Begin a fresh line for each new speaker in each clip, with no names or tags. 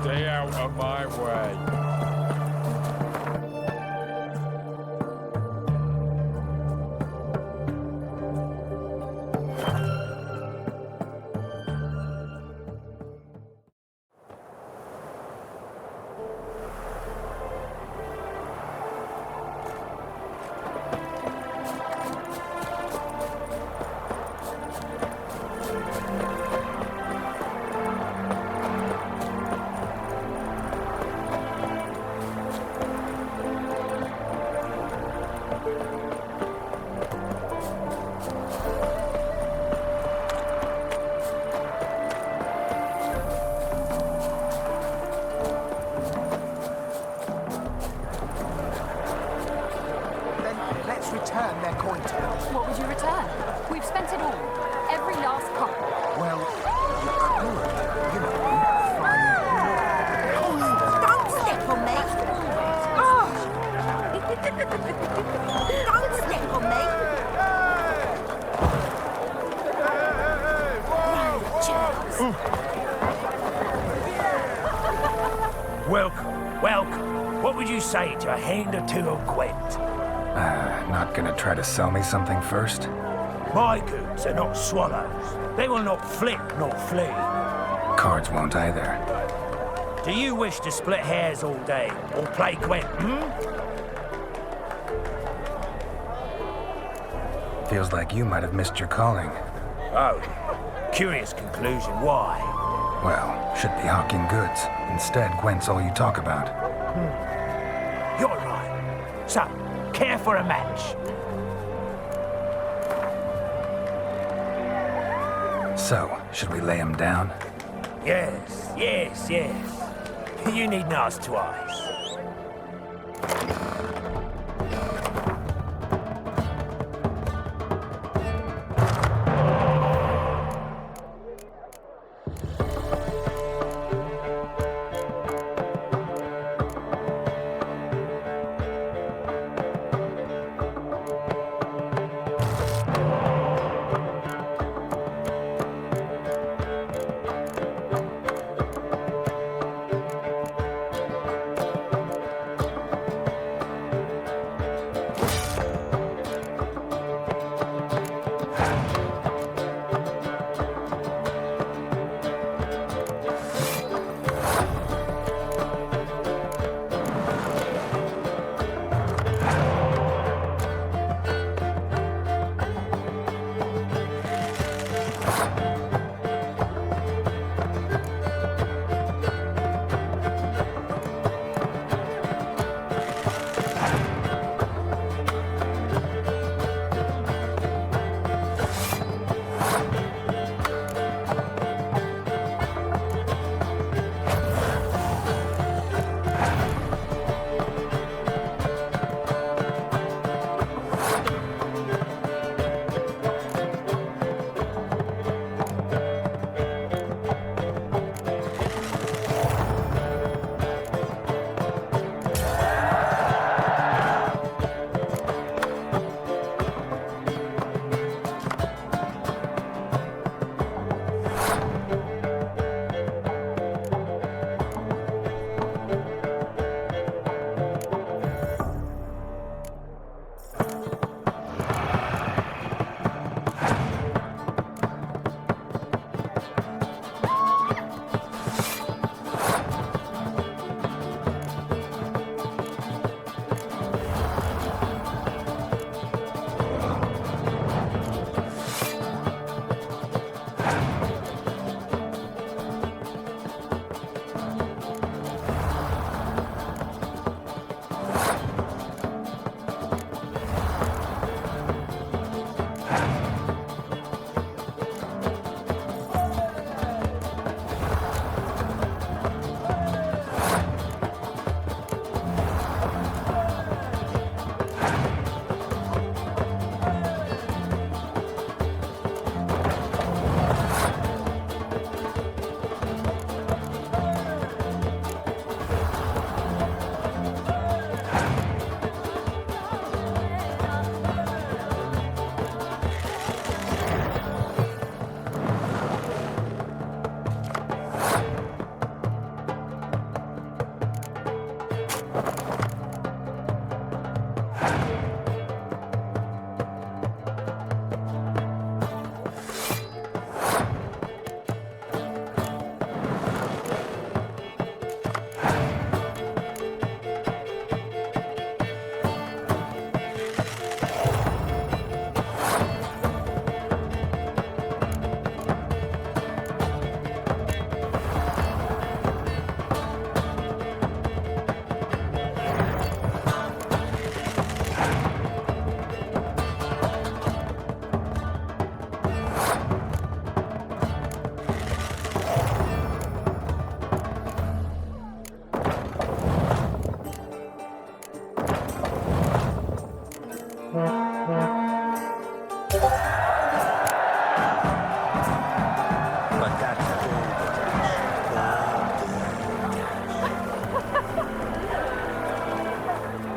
Stay out of my way.
Return their coin to them.
What would you return? We've spent it all. Every last copper.
Well, you could, you know, find...
Don't step on me! Oh! Don't step on me!
Welcome, welcome. What would you say to a hand or two of Gwent?
Not gonna try to sell me something first?
My goods are not swallows. They will not flit nor flee.
Cards won't either.
Do you wish to split hairs all day or play Gwent,
Feels like you might have missed your calling.
Oh, curious conclusion. Why?
Well, should be hawking goods. Instead, Gwent's all you talk about.
You're right. So, care for a match?
So, should we lay him down?
Yes, yes, yes. You needn't ask twice.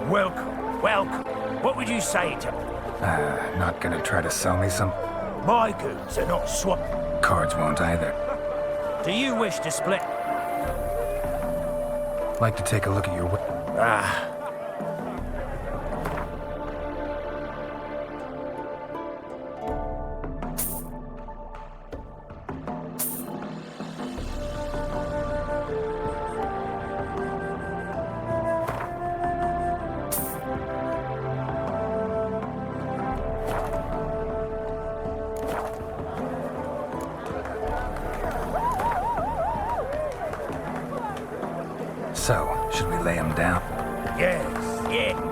Welcome, welcome. What would you say to...
Not gonna try to sell me some?
My goods are not swap...
Cards won't either.
Do you wish to split?
Like to take a look at your...
Ah.
So, should we lay him down?
Yes, yeah.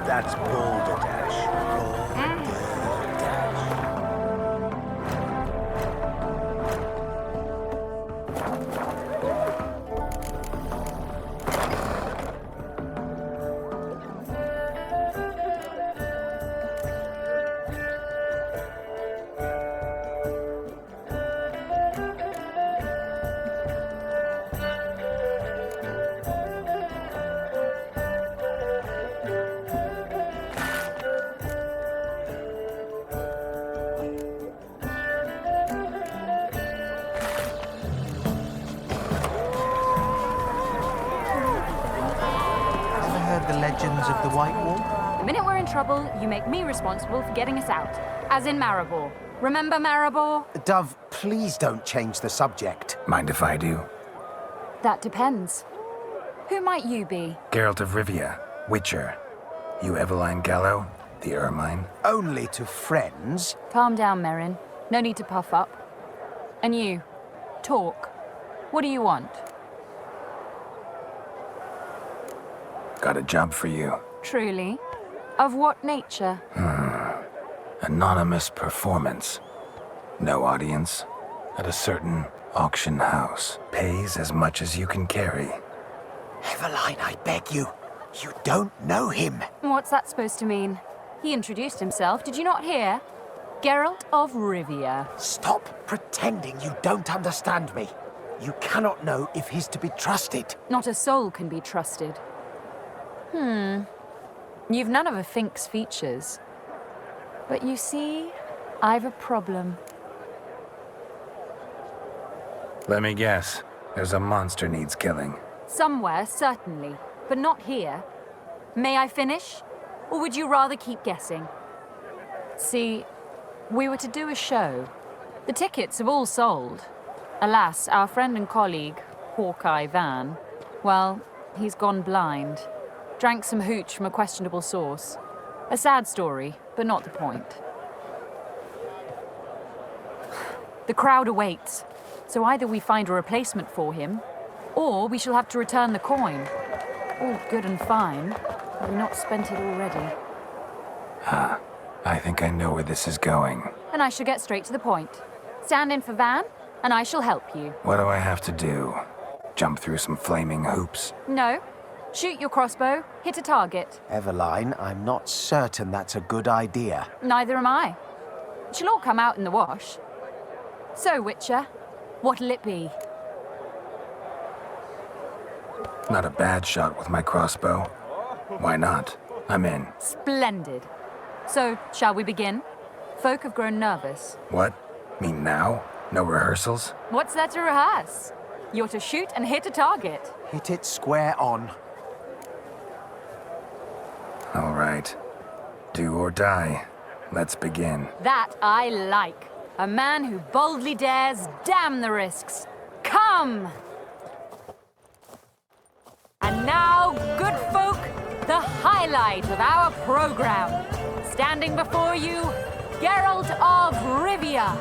That's balderdash. Balderdash.
The legends of the White Wall?
The minute we're in trouble, you make me responsible for getting us out. As in Maribor. Remember Maribor?
Dove, please don't change the subject.
Mind if I do?
That depends. Who might you be?
Geralt of Rivia, Witcher. You Eveline Gallo, the Ermine?
Only to friends.
Calm down, Merrin. No need to puff up. And you, talk. What do you want?
Got a job for you.
Truly? Of what nature?
Anonymous performance. No audience. At a certain auction house. Pays as much as you can carry.
Eveline, I beg you. You don't know him.
What's that supposed to mean? He introduced himself, did you not hear? Geralt of Rivia.
Stop pretending you don't understand me. You cannot know if he's to be trusted.
Not a soul can be trusted. You've none of a Fink's features. But you see, I've a problem.
Let me guess. There's a monster needs killing.
Somewhere, certainly, but not here. May I finish? Or would you rather keep guessing? See, we were to do a show. The tickets have all sold. Alas, our friend and colleague, Hawkeye Van, well, he's gone blind. Drank some hooch from a questionable source. A sad story, but not the point. The crowd awaits, so either we find a replacement for him, or we shall have to return the coin. All good and fine, but we've not spent it already.
I think I know where this is going.
And I shall get straight to the point. Stand in for Van, and I shall help you.
What do I have to do? Jump through some flaming hoops?
No. Shoot your crossbow, hit a target.
Eveline, I'm not certain that's a good idea.
Neither am I. It shall all come out in the wash. So, Witcher, what'll it be?
Not a bad shot with my crossbow. Why not? I'm in.
Splendid. So, shall we begin? Folk have grown nervous.
What? Mean now? No rehearsals?
What's there to rehearse? You're to shoot and hit a target.
Hit it square on.
All right. Do or die. Let's begin.
That I like. A man who boldly dares, damn the risks. Come! And now, good folk, the highlight of our program. Standing before you, Geralt of Rivia,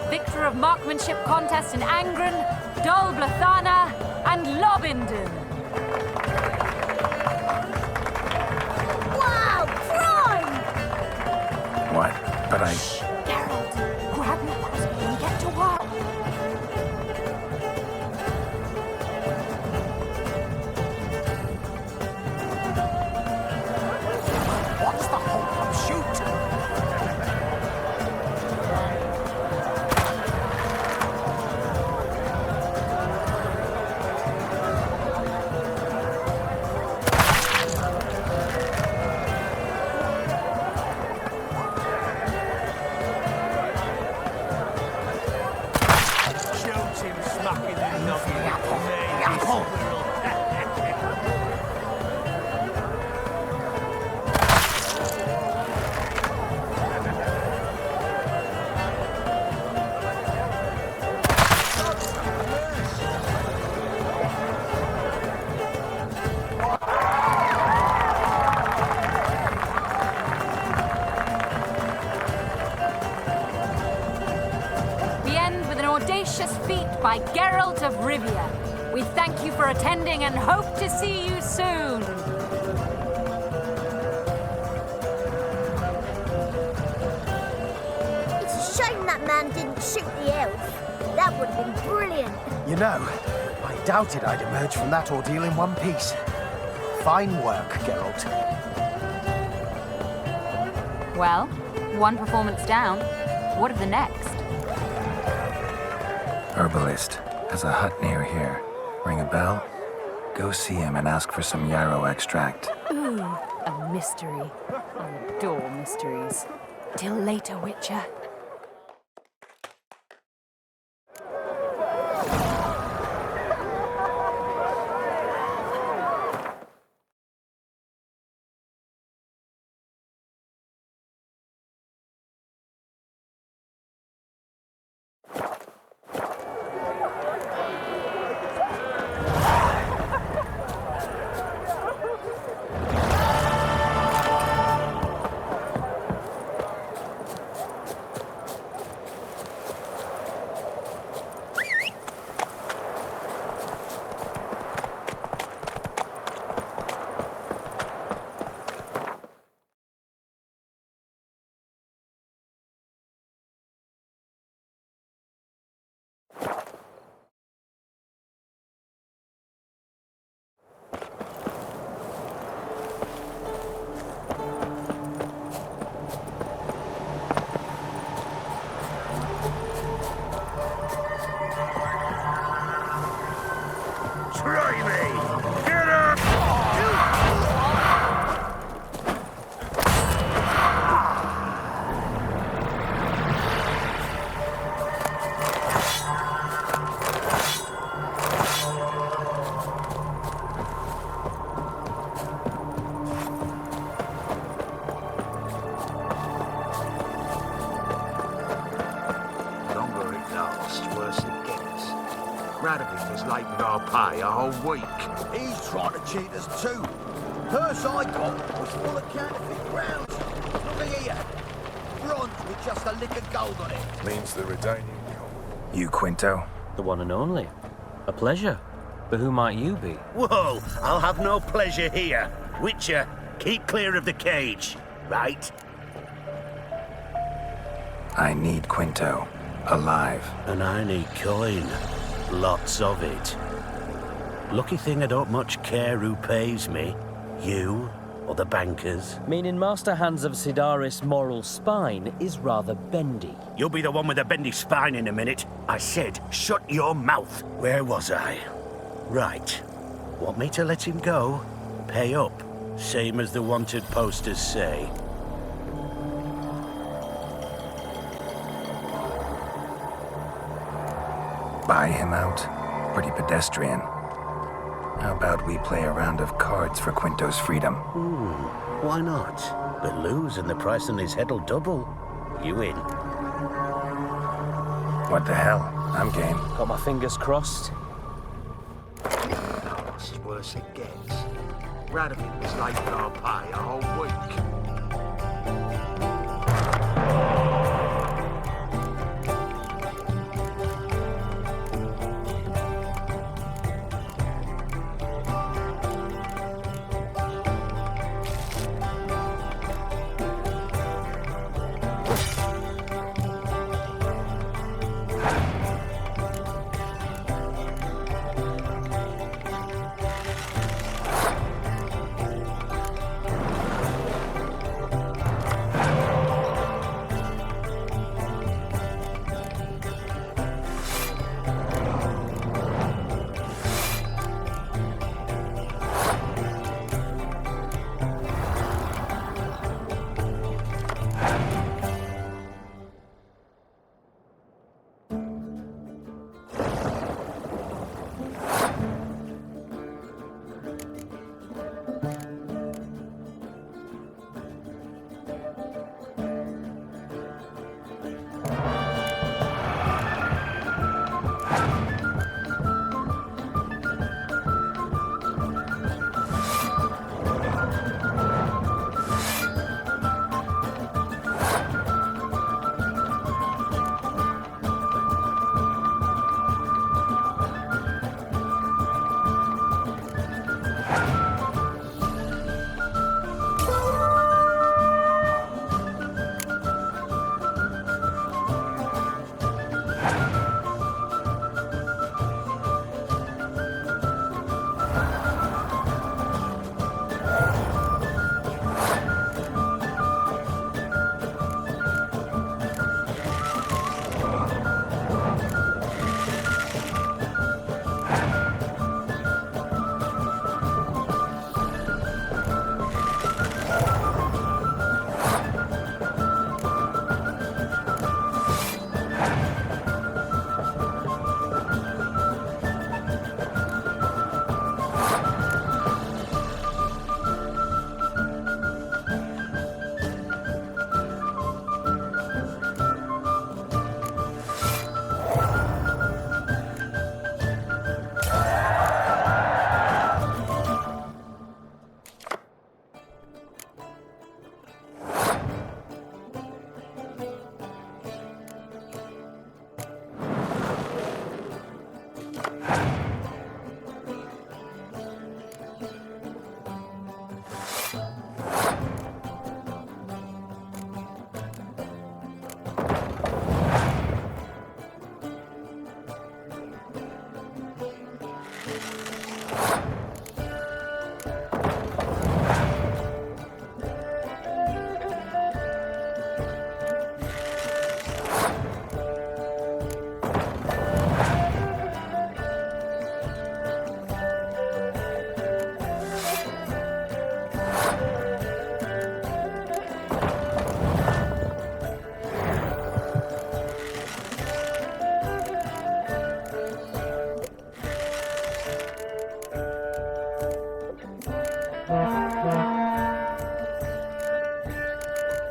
victor of marksmanship contests in Angren, Dol Blathana, and Lobindon.
Wow, crime!
What? But I...
Geralt, grab your crossbow and get to work.
What's the hope of shoot?
Audacious feat by Geralt of Rivia. We thank you for attending and hope to see you soon.
man didn't shoot the elf. That would have been brilliant.
You know, I doubted I'd emerge from that ordeal in one piece. Fine work, Geralt.
Well, one performance down. What of the next?
Herbalist has a hut near here. Ring a bell? Go see him and ask for some yarrow extract.
Ooh, a mystery. I adore mysteries. Till later, Witcher.
Try me! Get up!
Longer it lasts, worse it gets. Radovid is late with our pay a whole week.
He's trying to cheat us too. Purse I got was full of counterfeit grounds. Look here. Bronze with just a lick of gold on it.
Means the Redanian.
You, Quinto?
The one and only. A pleasure. But who might you be?
Whoa, I'll have no pleasure here. Witcher, keep clear of the cage, right?
I need Quinto. Alive.
And I need coin. Lots of it. Lucky thing I don't much care who pays me. You or the bankers.
Meaning Master Hans of Sidaris' moral spine is rather bendy.
You'll be the one with the bendy spine in a minute. I said, shut your mouth. Where was I? Right. Want me to let him go? Pay up. Same as the wanted posters say.
Buy him out? Pretty pedestrian. How about we play a round of cards for Quinto's freedom?
Why not? But lose and the price on his head'll double. You in?
What the hell? I'm game.
Got my fingers crossed.
Lasts, worse it gets. Radovid was late with our pay a whole week.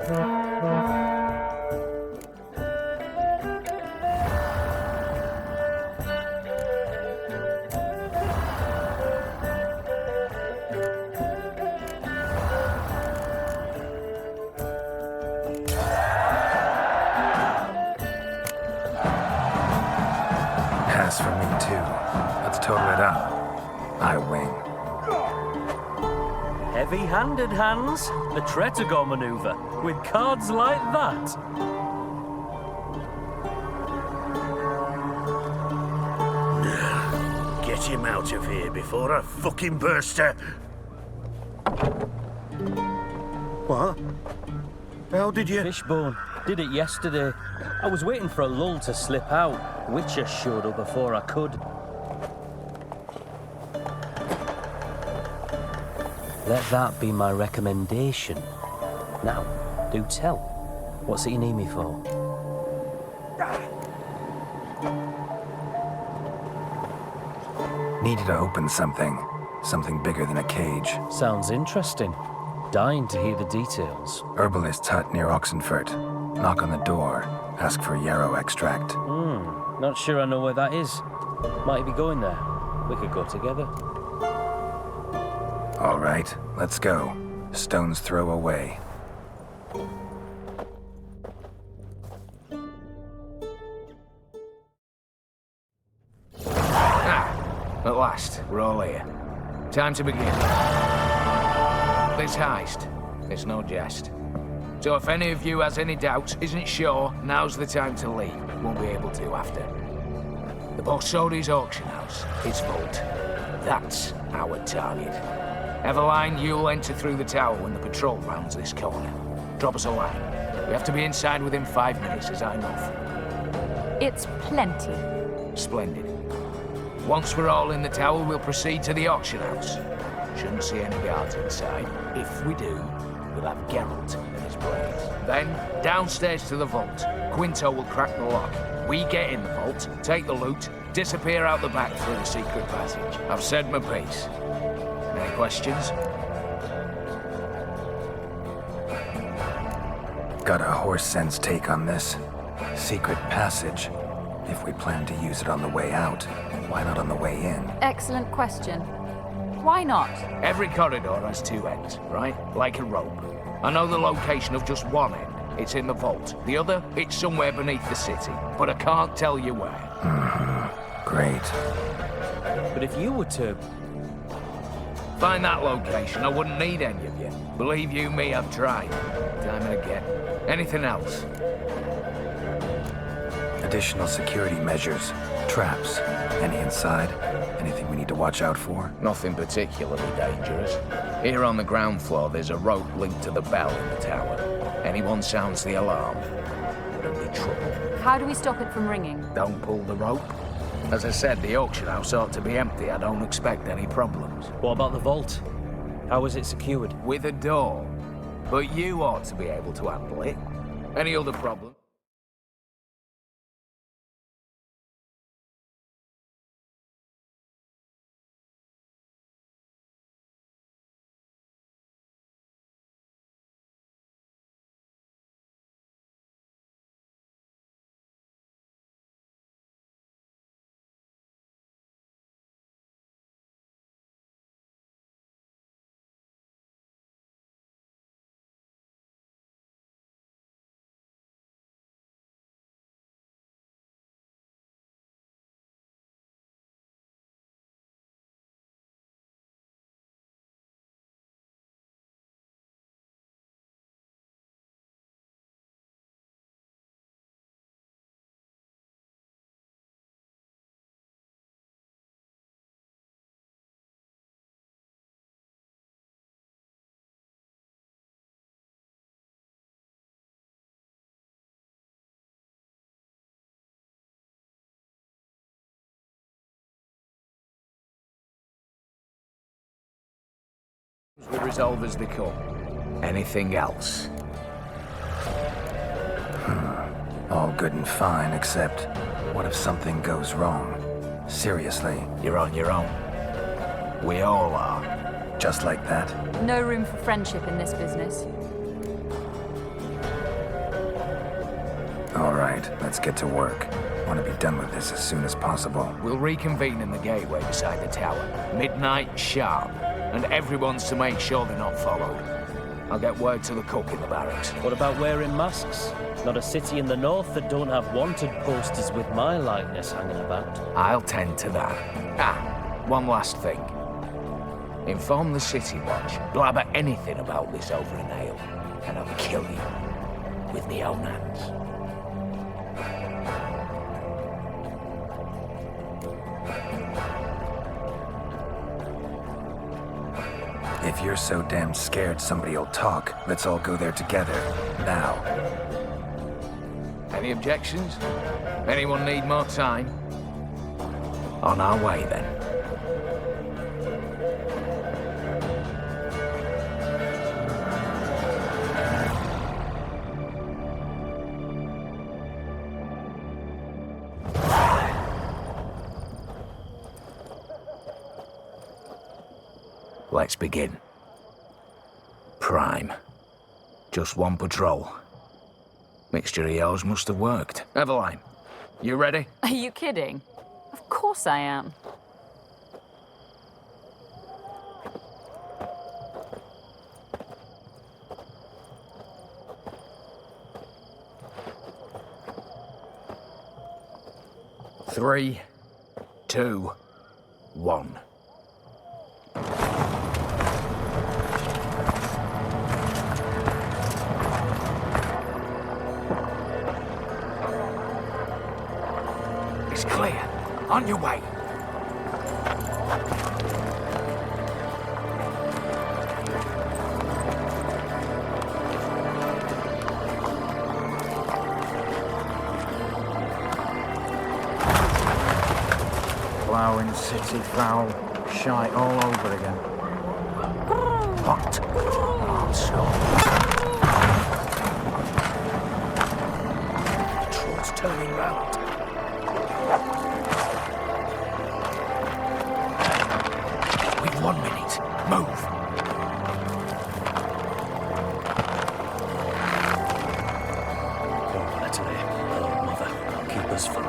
Pass for me, too. Let's total it up. I win.
Heavy-handed, Hans. The Tretagon maneuver. With cards like that.
Get him out of here before I fucking burst her. What? How did you...
Fishbone. Did it yesterday. I was waiting for a lull to slip out. Witcher showed up before I could. Let that be my recommendation. Now, do tell. What's it you need me for?
Needed to open something. Something bigger than a cage.
Sounds interesting. Dying to hear the details.
Herbalist's hut near Oxenfurt. Knock on the door. Ask for yarrow extract.
Not sure I know where that is. Might be going there. We could go together.
All right, let's go. Stone's throw away.
At last, we're all here. Time to begin. This heist, it's no jest. So if any of you has any doubts, isn't sure, now's the time to leave. Won't be able to after. The Borsodi's auction house, its vault. That's our target. Everline, you'll enter through the tower when the patrol rounds this corner. Drop us a line. We have to be inside within 5 minutes, is that enough?
It's plenty.
Splendid. Once we're all in the tower, we'll proceed to the auction house. Shouldn't see any guards inside. If we do, we'll have Geralt and his blades. Then, downstairs to the vault. Quinto will crack the lock. We get in the vault, take the loot, disappear out the back through the secret passage. I've said my piece. Any questions?
Got a horse sense take on this. Secret passage. If we plan to use it on the way out, why not on the way in?
Excellent question. Why not?
Every corridor has 2 ends, right? Like a rope. I know the location of just one end. It's in the vault. The other, it's somewhere beneath the city. But I can't tell you where.
Great.
But if you were to...
Find that location, I wouldn't need any of you. Believe you me, I've tried. Time and again. Anything else?
Additional security measures. Traps. Any inside? Anything we need to watch out for?
Nothing particularly dangerous. Here on the ground floor, there's a rope linked to the bell in the tower. Anyone sounds the alarm, there'll be trouble.
How do we stop it from ringing?
Don't pull the rope. As I said, the auction house ought to be empty. I don't expect any problems.
What about the vault? How is it secured?
With a door. But you ought to be able to handle it. Any other problem? We resolve as they come. Anything else?
All good and fine, except what if something goes wrong? Seriously.
You're on your own. We all are.
Just like that?
No room for friendship in this business.
right, let's get to work. Want to be done with this as soon as possible.
We'll reconvene in the gateway beside the tower. Midnight sharp. And everyone's to make sure they're not followed. I'll get word to the cook in the barracks.
What about wearing masks? Not a city in the north that don't have wanted posters with my likeness hanging about.
I'll tend to that. One last thing. Inform the City Watch. Blabber anything about this over an ale, and I'll kill you with my own hands.
If you're so damn scared somebody'll talk, let's all go there together. Now.
Any objections? Anyone need more time? On our way, then. Let's begin. Prime. Just one patrol. Mixture of yours must have worked. Eveline, you ready?
Are you kidding? Of course I am.
Three, two, one. It's clear. On your way.
Ploughing city foul, shite all over again.
What? Oh, so. Patrol's turning round. We've 1 minute. Move.
Poor Natalie. Oh, mother. Keep us from...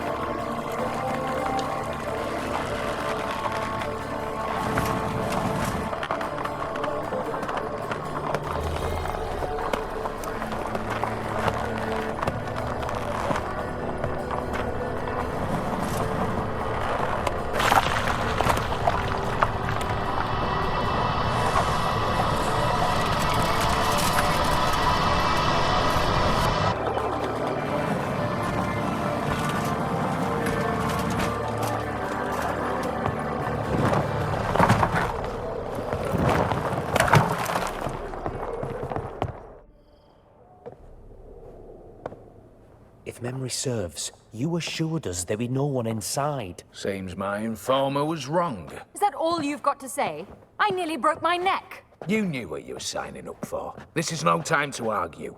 If memory serves, you assured us there be no one inside.
Seems my informer was wrong.
Is that all you've got to say? I nearly broke my neck.
You knew what you were signing up for. This is no time to argue.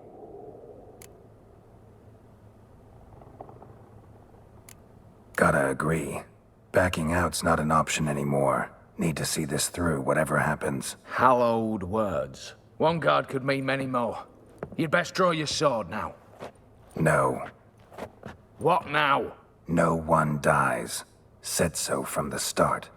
Gotta agree. Backing out's not an option anymore. Need to see this through, whatever happens.
Hallowed words. One guard could mean many more. You'd best draw your sword now.
No.
What now?
No one dies. Said so from the start.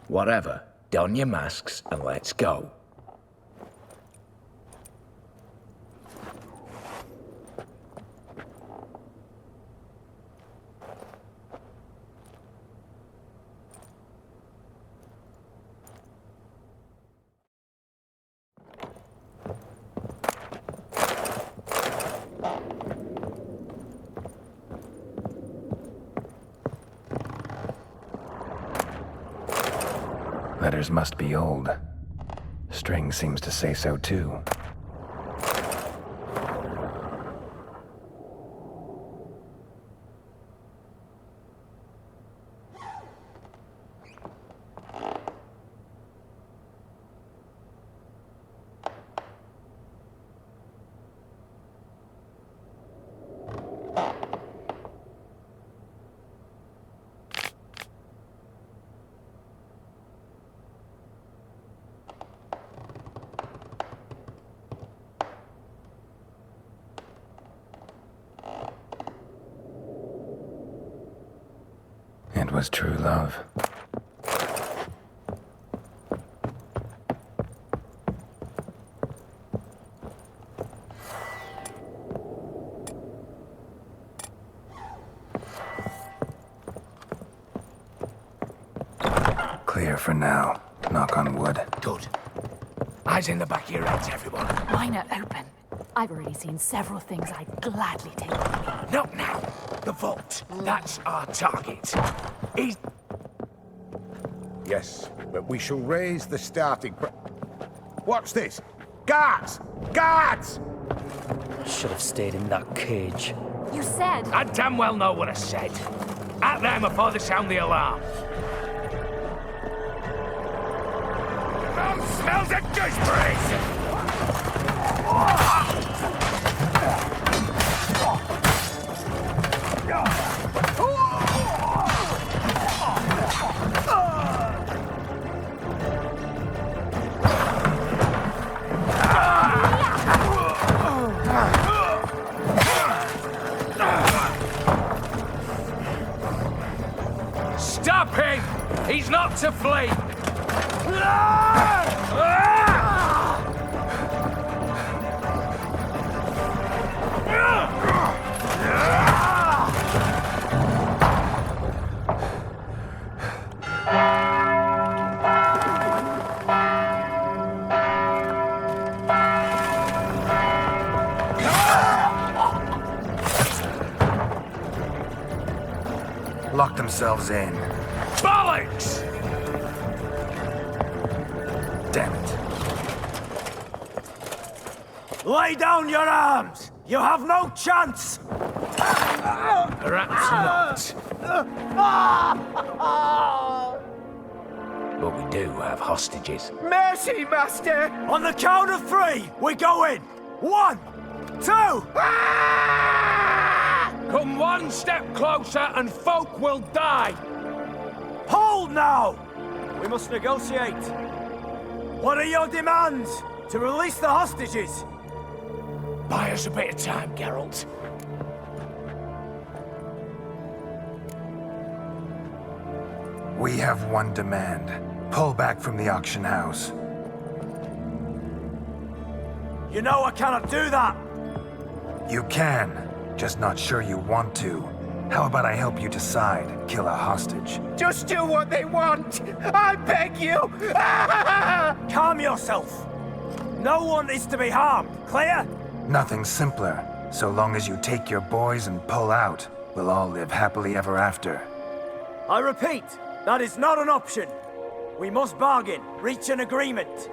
Whatever. Don your masks and let's go.
Letters must be old. String seems to say so too. it was true love. Clear for now. Knock on wood.
Good. Eyes in the back of your heads, everyone.
Mine are open. I've already seen several things I'd gladly take with me.
Not now. The vault. That's our target. He's...
Yes, but we shall raise the starting What's this? Guards! Guards!
I should have stayed in that cage.
You said...
I damn well know what I said. At them before they sound the alarm. Smells of gooseberries! Stop him! He's not to flee!
Lock themselves in.
Bollocks!
Damn it.
Lay down your arms! You have no chance!
Perhaps not. But we do have hostages.
Mercy, Master!
On the count of 3, we go in! 1, 2!
Come one step closer and folk will die!
Hold now! We must negotiate. What are your demands? To release the hostages?
Buy us a bit of time, Geralt.
We have one demand. Pull back from the auction house.
You know I cannot do that!
You can, just not sure you want to. How about I help you decide? Kill a hostage.
Just do what they want! I beg you!
Calm yourself! No one is to be harmed, clear?
Nothing simpler. So long as you take your boys and pull out, we'll all live happily ever after.
I repeat, that is not an option. We must bargain, reach an agreement.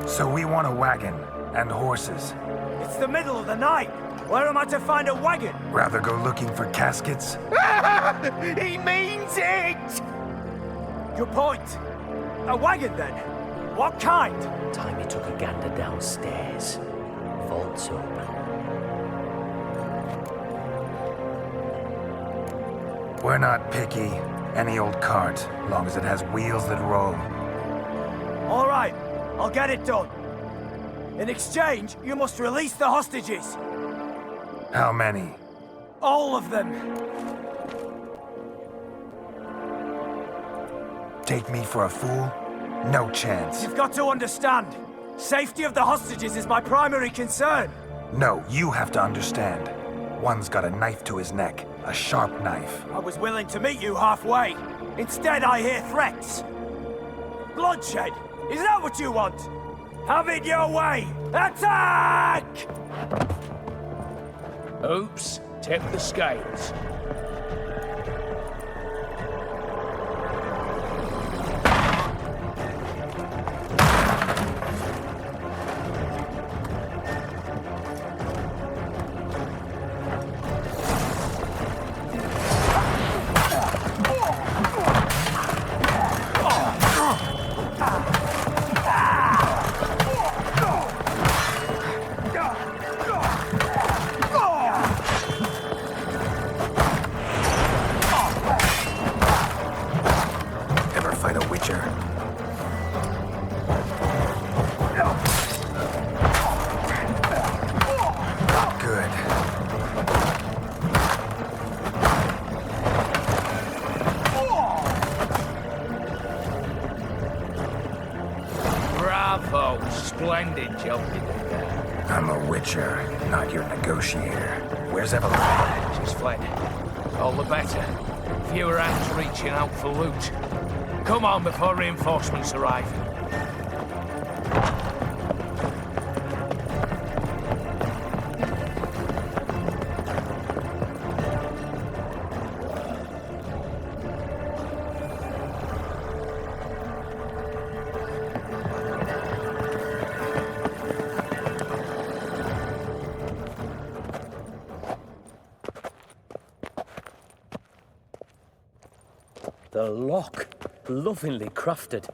So we want a wagon and horses.
It's the middle of the night. Where am I to find a wagon?
Rather go looking for caskets?
He means it!
Good point. A wagon then? What kind?
Time he took a gander downstairs. Vault's open.
We're not picky. Any old cart, long as it has wheels that roll.
All right, I'll get it done. In exchange, you must release the hostages.
How many?
All of them.
Take me for a fool? No chance.
You've got to understand. Safety of the hostages is my primary concern.
No, you have to understand. One's got a knife to his neck. A sharp knife.
I was willing to meet you halfway. Instead, I hear threats. Bloodshed. Is that what you want? Have it your way. Attack!
Oops, tip the scales. splendid job you did there.
I'm a witcher, not your negotiator. Where's Evelyn?
She's fled. All the better. Fewer hands reaching out for loot. Come on before reinforcements arrive.
The lock. Lovingly crafted.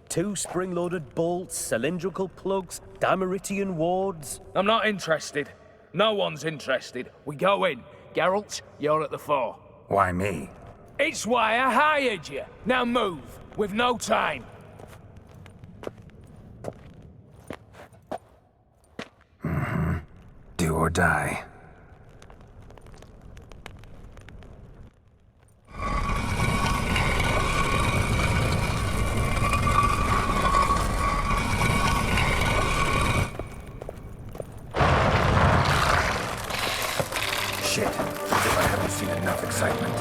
2 spring-loaded bolts, cylindrical plugs, Dameritian wards.
I'm not interested. No one's interested. We go in. Geralt, you're at the fore.
Why me?
It's why I hired you. Now move. We've no time.
Do or die. Shit. As if I haven't seen enough excitement.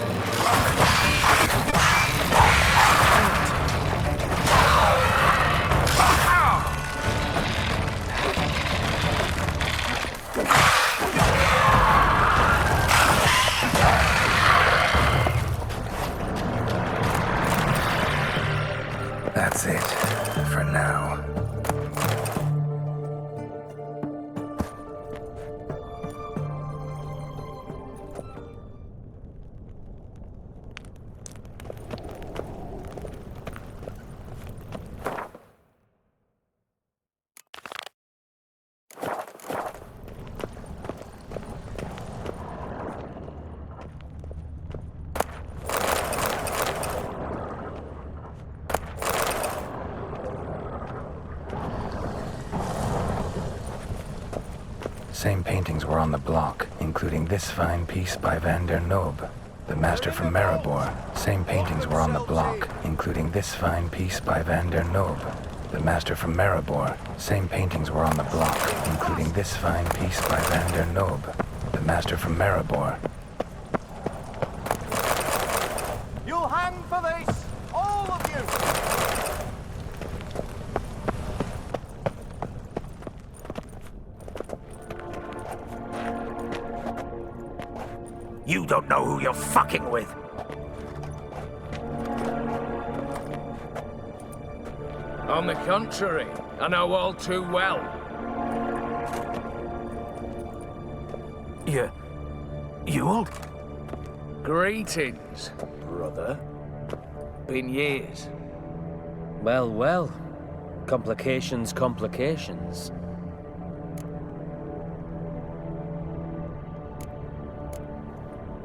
That's it. For now. Same paintings were on the block, including this fine piece by Van der Nobe, the master from Maribor. Same paintings were on the block, including this fine piece by Van der Nobe, the master from Maribor. Same paintings were on the block, including this fine piece by Van der Nobe, the master from Maribor.
You'll hang for this, all of you!
You don't know who you're fucking with.
On the contrary, I know all too well.
You old?
Greetings, brother. Been years.
Well, well. Complications, complications.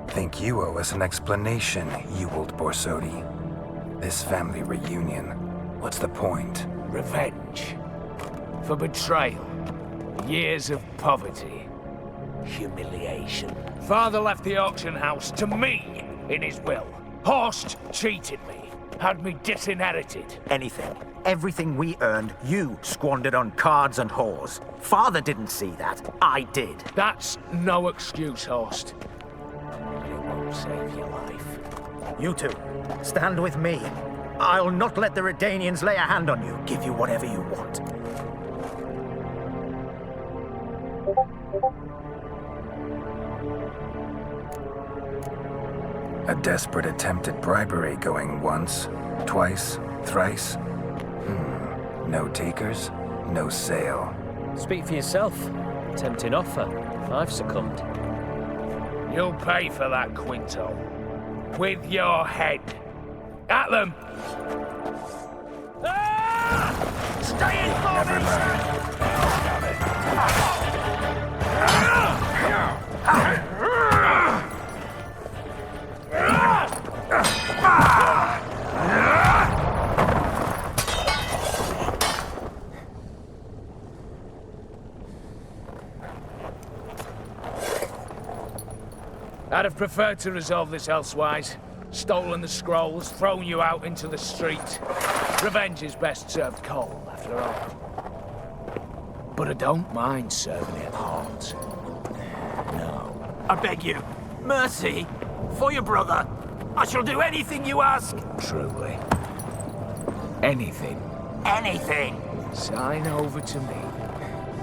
Think you owe us an explanation, you old Borsodi. This family reunion, what's the point?
Revenge. For betrayal. Years of poverty. Humiliation. Father left the auction house to me in his will. Horst cheated me. Had me disinherited.
Anything. Everything we earned, you squandered on cards and whores. Father didn't see that. I did.
That's no excuse, Horst. It won't save your life.
You two, stand with me. I'll not let the Redanians lay a hand on you. Give you whatever you want.
A desperate attempt at bribery going once, twice, thrice. No takers, no sale.
Speak for yourself. Tempting offer. I've succumbed.
You'll pay for that, Quinto. With your head. At them! Ah! Stay in I'd have preferred to resolve this elsewise. Stolen the scrolls, thrown you out into the street. Revenge is best served cold, after all. but I don't mind serving it hot. No.
I beg you, mercy, for your brother. I shall do anything you ask.
Truly. Anything.
Anything.
Sign over to me.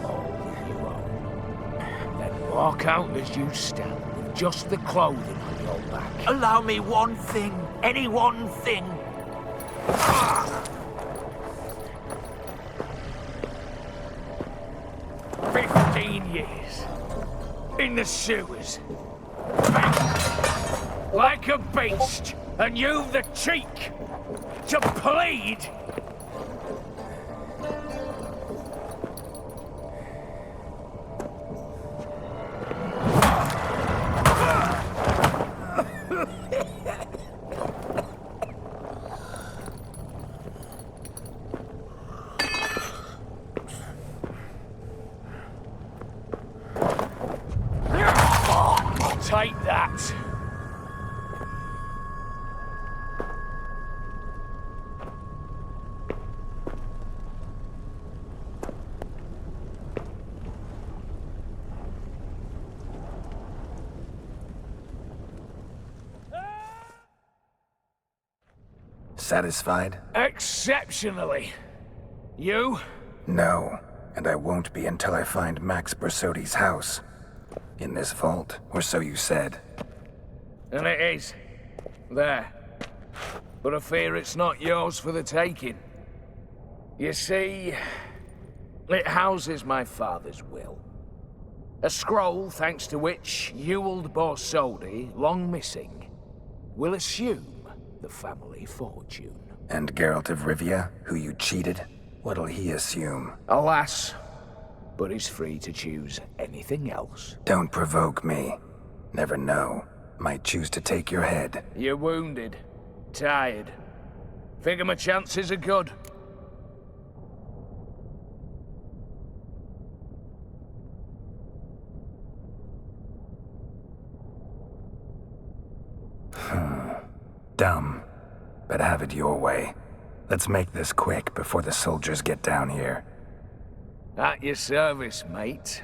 All you own. Then walk out as you stand with just the clothing on your back.
Allow me one thing. Any one thing.
15 years. In the sewers. Like a beast. And you've the cheek to plead. Take that.
Satisfied?
Exceptionally. You?
No, and I won't be until I find Max Bersodi's house. In this vault, or so you said.
And it is. There. But I fear it's not yours for the taking. You see, it houses my father's will. A scroll thanks to which Ewald Borsodi, long missing, will assume the family fortune.
And Geralt of Rivia, who you cheated, what'll he assume?
Alas, but he's free to choose anything else.
Don't provoke me. Never know. Might choose to take your head.
You're wounded. Tired. Figure my chances are good.
Dumb. But have it your way. Let's make this quick before the soldiers get down here.
At your service, mate.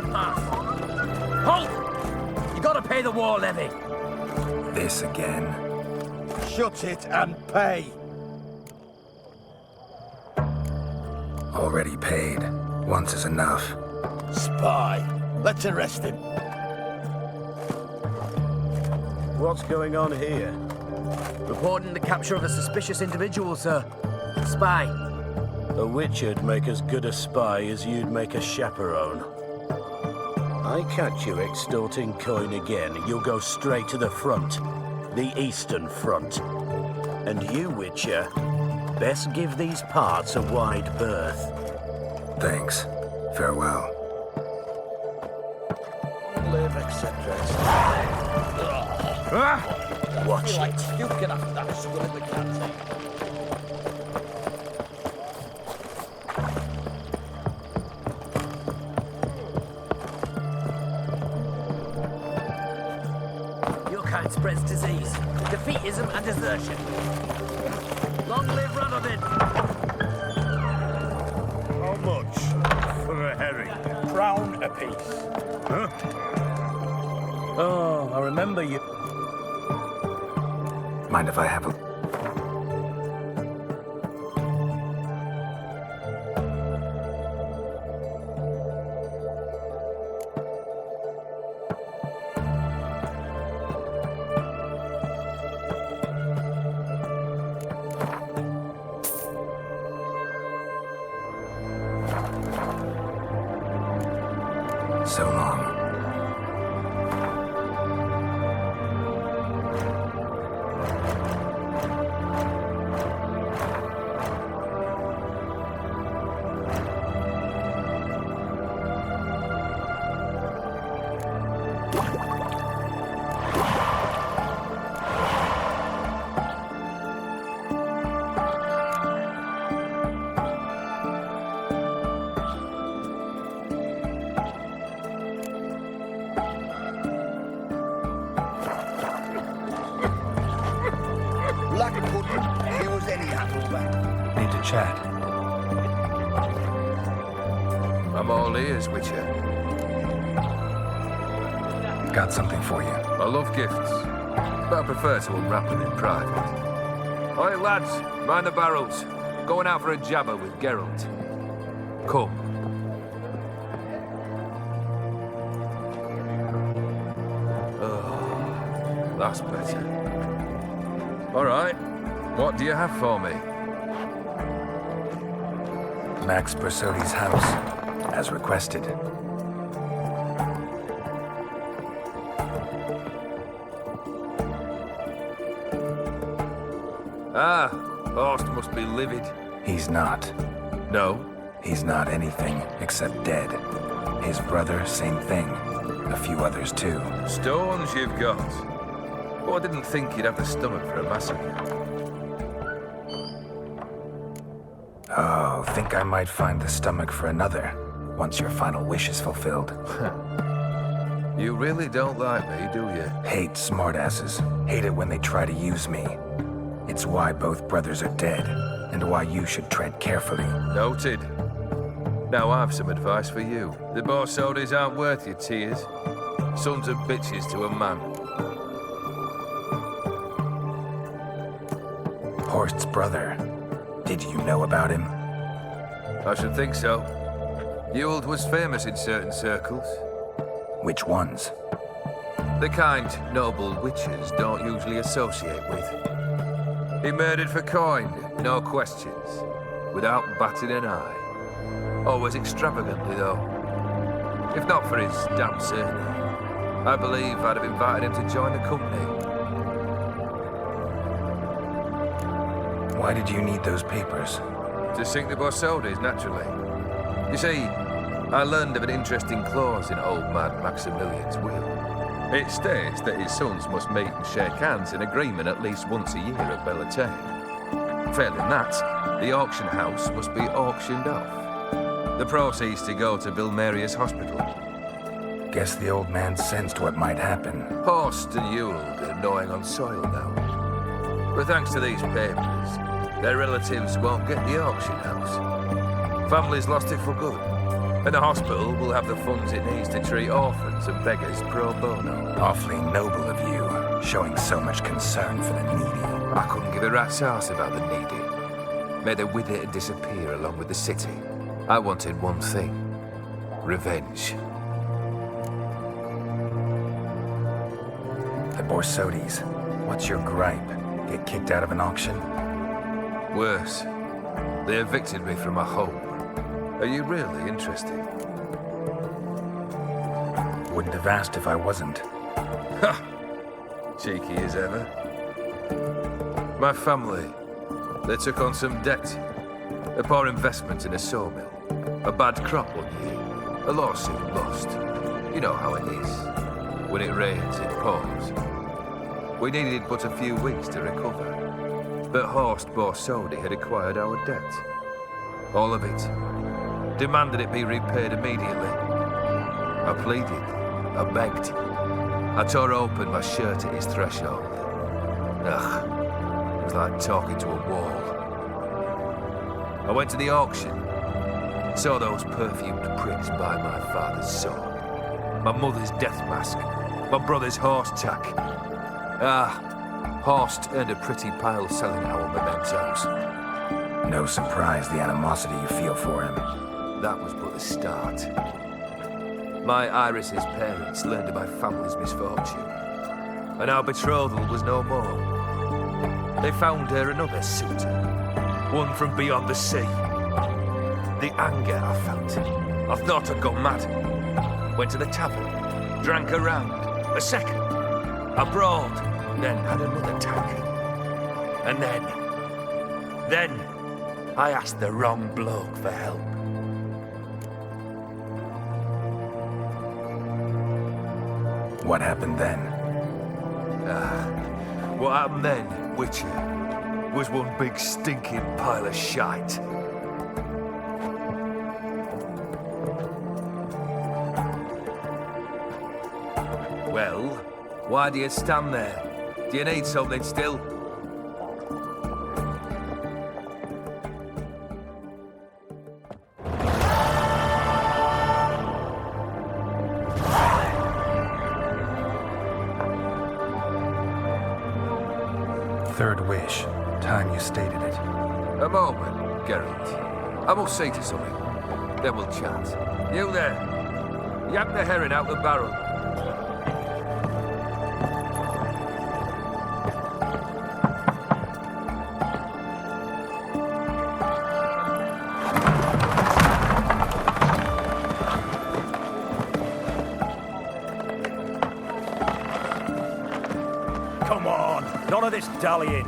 no pass. Halt! You gotta pay the war levy.
This again.
Shut it and pay.
Already paid. Once is enough.
Spy. Let's arrest him.
What's going on here?
Reporting the capture of a suspicious individual, sir. Spy.
A witcher'd make as good a spy as you'd make a chaperone. I catch you extorting coin again, you'll go straight to the front. The Eastern Front. And you, Witcher, best give these parts a wide berth.
Thanks. Farewell.
Live, etc.
Watch it.
Like puking after that skull in the canteen.
Your kind spreads disease, defeatism and desertion. Long live Ranovin!
How much for a herring? Crown apiece. Huh?
Oh, I remember you.
Mind if I have a... So long.
Black pudding, he was any apple back.
Need to chat.
I'm all ears, Witcher.
Got something for you.
I love gifts, but I prefer to unwrap them in private. Oi, lads, mind the barrels. Going out for a jabber with Geralt. Come. Oh, that's better. All right, what do you have for me?
Max Bersodi's house, as requested.
Ah, Horst must be livid.
He's not.
No?
He's not anything except dead. His brother, same thing. A few others too.
Stones you've got. Oh, I didn't think you'd have the stomach for a massacre.
Oh, think I might find the stomach for another, once your final wish is fulfilled.
You really don't like me, do you?
Hate smartasses. Hate it when they try to use me. It's why both brothers are dead, and why you should tread carefully.
Noted. Now I've some advice for you. The Borsodis aren't worth your tears. Sons of bitches to a man.
Horst's brother. Did you know about him?
I should think so. Ewald was famous in certain circles.
Which ones?
The kind noble witches don't usually associate with. He murdered for coin, no questions, without batting an eye. Always extravagantly, though. If not for his damn surname, I believe I'd have invited him to join the company.
Why did you need those papers?
To sink the Borsodis, naturally. You see, I learned of an interesting clause in old man Maximilian's will. It states that his sons must meet and shake hands in agreement at least once a year at Bellatane. Failing that, the auction house must be auctioned off. The proceeds to go to Vilmeria's hospital.
Guess the old man sensed what might happen.
Horst and Ewald are gnawing on soil now. But thanks to these papers, their relatives won't get the auction house. Families lost it for good. And the hospital will have the funds it needs to treat orphans and beggars pro bono.
Awfully noble of you, showing so much concern for the needy.
I couldn't give a rat's ass about the needy. May they wither and disappear along with the city. I wanted one thing. Revenge.
The Borsodis. What's your gripe? Get kicked out of an auction?
Worse. They evicted me from my home. Are you really interested?
Wouldn't have asked if I wasn't.
Ha! Cheeky as ever. My family, they took on some debt. A poor investment in a sawmill. A bad crop one year. A lawsuit lost. You know how it is. When it rains, it pours. We needed but a few weeks to recover. But Horst Borsodi had acquired our debt. All of it. Demanded it be repaid immediately. I pleaded. I begged. I tore open my shirt at his threshold. Ugh. It was like talking to a wall. I went to the auction. Saw those perfumed pricks buy my father's sword. My mother's death mask. My brother's horse tack. Horst earned a pretty pile selling our mementos.
No surprise the animosity you feel for him.
That was but the start. My Iris's parents learned of my family's misfortune, and our betrothal was no more. They found her another suitor, one from beyond the sea. The anger I felt, I thought I'd gone mad. Went to the tavern, drank a round, a second, abroad, then had another tank. And then I asked the wrong bloke for help.
What happened then?
What happened then, Witcher, was one big stinking pile of shite. Well, why do you stand there? Do you need something still?
Third wish. Time you stated it.
A moment, Geralt. I will see to something. Then we'll chat. You there. Yank the herring out the barrel.
Come on, none of this dallying.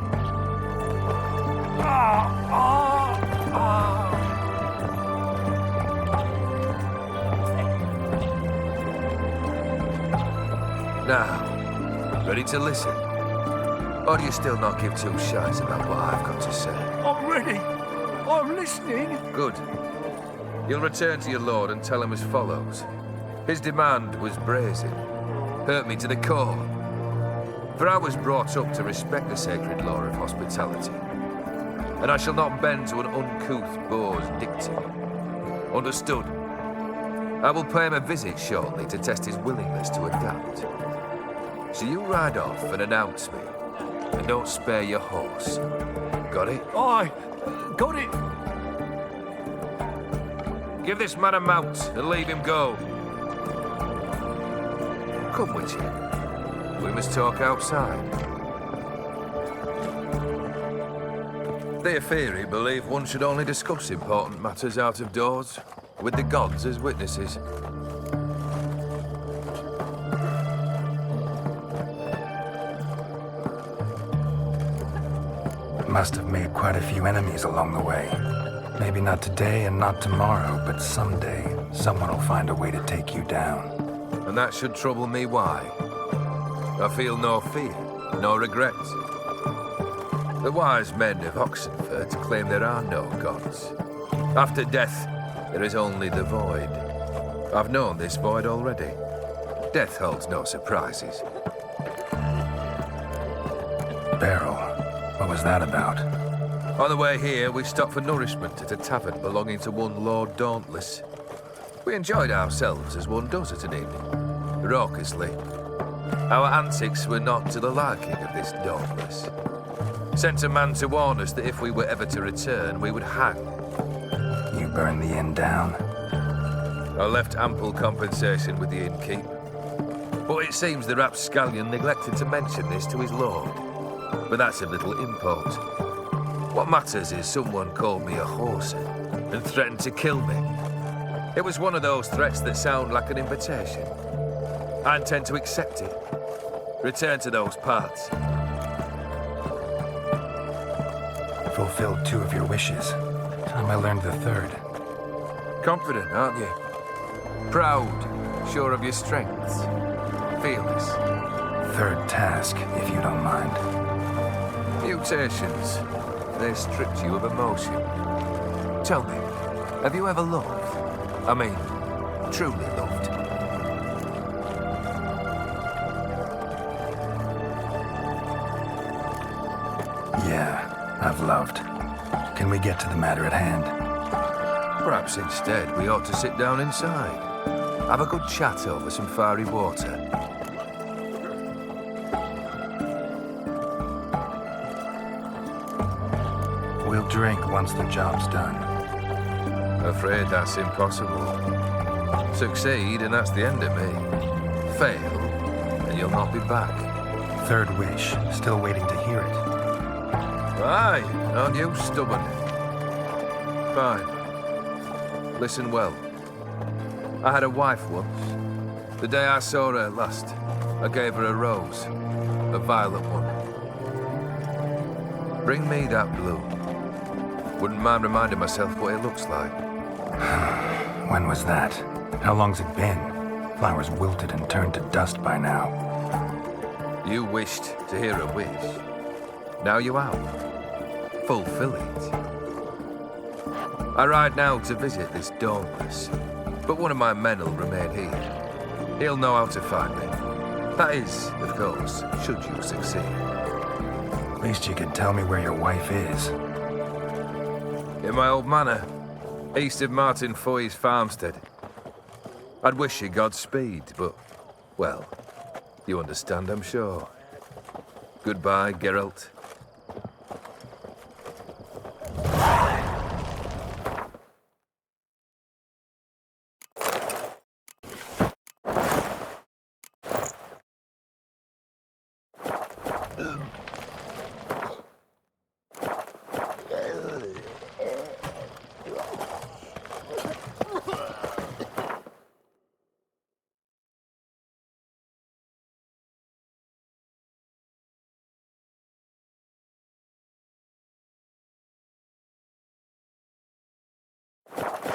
Now, ready to listen? Or do you still not give two shites about what I've got to say?
I'm ready. I'm listening.
Good. You'll return to your lord and tell him as follows. His demand was brazen. Hurt me to the core. For I was brought up to respect the sacred law of hospitality. And I shall not bend to an uncouth boor's dictum. Understood? I will pay him a visit shortly to test his willingness to adapt. So you ride off and announce me. And don't spare your horse. Got it?
Aye, got it.
Give this man a mount and leave him go. Come with you. We must talk outside. Theopheri believe one should only discuss important matters out of doors, with the gods as witnesses.
Must have made quite a few enemies along the way. Maybe not today and not tomorrow, but someday, someone will find a way to take you down.
And that should trouble me why? I feel no fear, no regret. The wise men of Oxenfurt claim there are no gods. After death, there is only the void. I've known this void already. Death holds no surprises.
Beryl, what was that about?
On the way here, we stopped for nourishment at a tavern belonging to one Lord Dauntless. We enjoyed ourselves as one does at an inn, raucously. Our antics were not to the liking of this dauntless. Sent a man to warn us that if we were ever to return, we would hang.
You burned the inn down?
I left ample compensation with the innkeep. But it seems the rapscallion neglected to mention this to his lord. But that's of little import. What matters is someone called me a whoreson and threatened to kill me. It was one of those threats that sound like an invitation. I intend to accept it. Return to those parts.
Fulfilled 2 of your wishes. Time I learned the 3rd.
Confident, aren't you? Proud, sure of your strengths. Fearless.
3rd task, if you don't mind.
Mutations. They strip you of emotion. Tell me, have you ever loved? I mean, truly loved?
Yeah, I've loved. Can we get to the matter at hand?
Perhaps instead we ought to sit down inside. Have a good chat over some fiery water.
We'll drink once the job's done.
Afraid that's impossible. Succeed and that's the end of me. Fail and you'll not be back.
3rd wish. Still waiting to hear it.
Aye, aren't you stubborn? Fine. Listen well. I had a wife once. The day I saw her last, I gave her a rose. A violet one. Bring me that bloom. Wouldn't mind reminding myself what it looks like.
When was that? How long's it been? Flowers wilted and turned to dust by now.
You wished to hear a wish. Now you have. Fulfill it. I ride now to visit this dauntless, but one of my men will remain here. He'll know how to find me. That is, of course, should you succeed.
At least you could tell me where your wife is.
In my old manor, east of Martin Foy's farmstead. I'd wish you Godspeed, but, well, you understand, I'm sure. Goodbye, Geralt.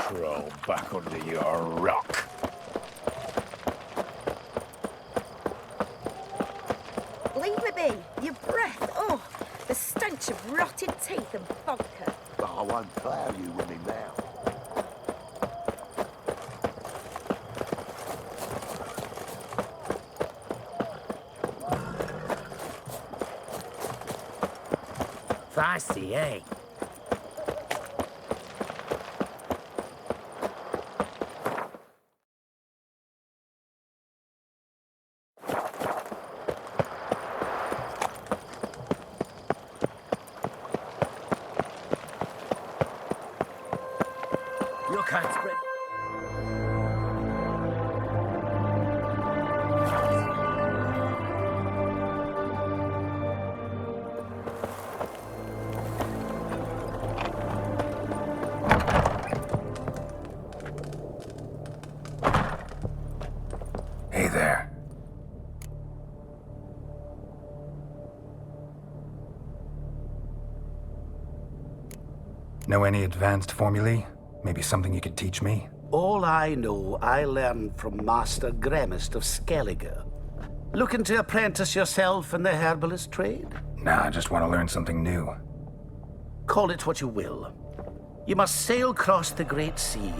Crawl back under your rock.
Leave me be. Your breath. Oh, the stench of rotted teeth and vodka.
But I won't plough you with me now.
Feisty, eh?
You can't spread.
Hey there. Know any advanced formulae? Maybe something you could teach me?
All I know, I learned from Master Gremist of Skellige. Looking to apprentice yourself in the herbalist trade?
Nah, I just want to learn something new.
Call it what you will. You must sail across the Great Sea,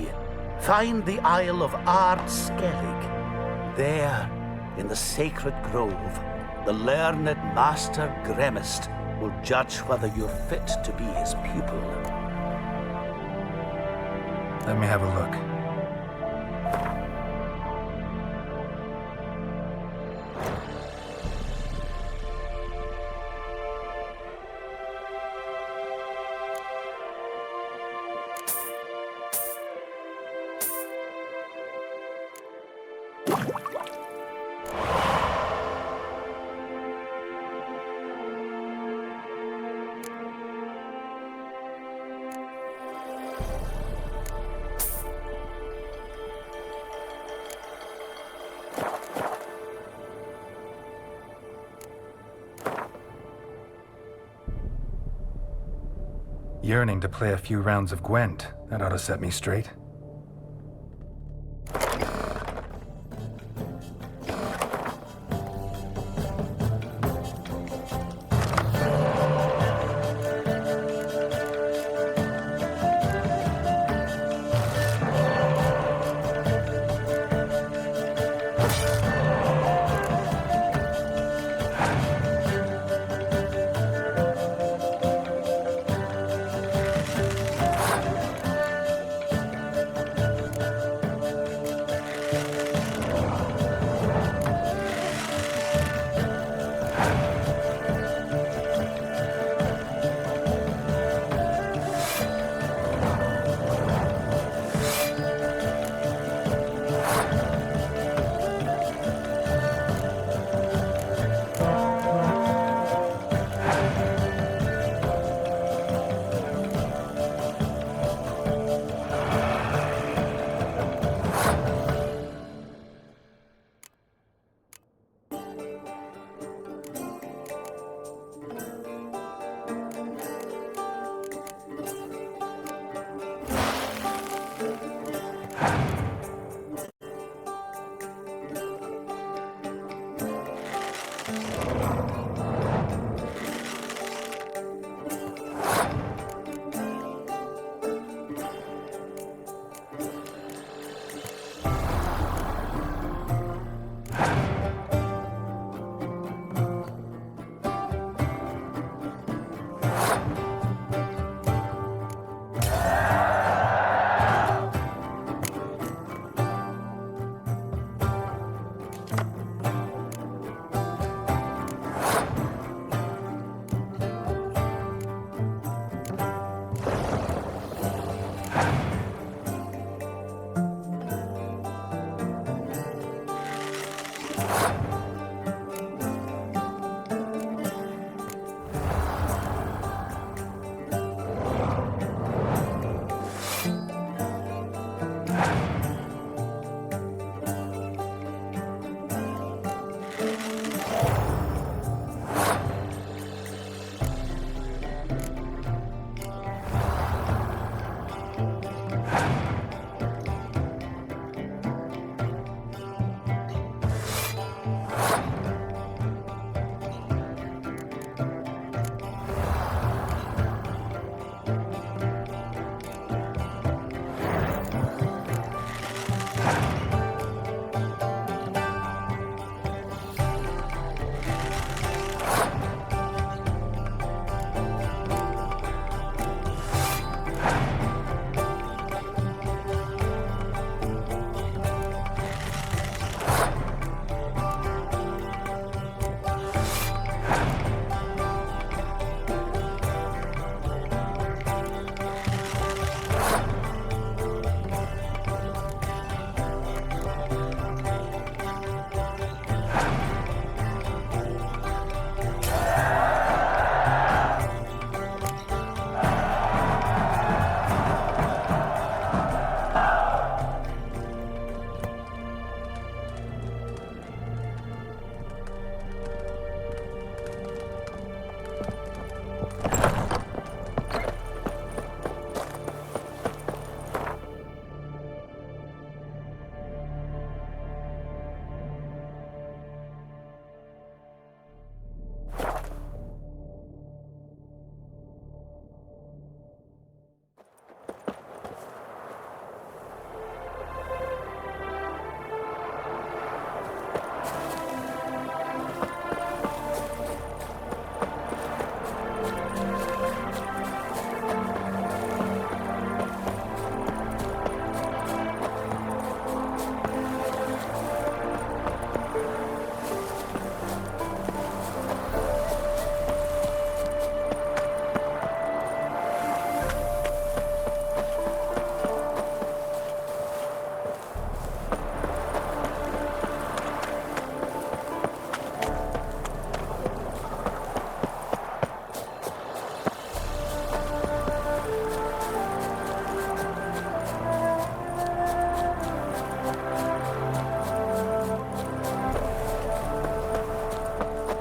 find the Isle of Ard Skellige. There, in the sacred grove, the learned Master Gremist will judge whether you're fit to be his pupil.
Let me have a look. Yearning to play a few rounds of Gwent. That ought to set me straight.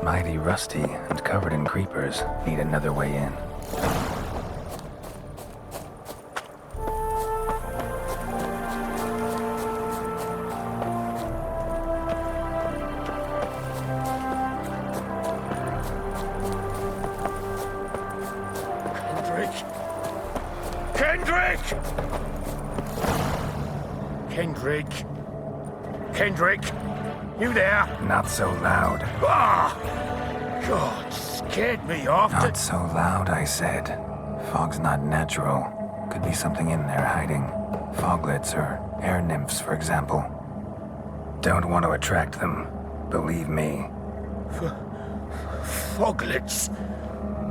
Mighty rusty and covered in creepers. Need another way in.
Kendrick! Kendrick? Kendrick? You there?
Not so loud.
Ah! God, scared me off.
Not so loud, I said. Fog's not natural. Could be something in there hiding. Foglets or air nymphs, for example. Don't want to attract them. Believe me.
Foglets?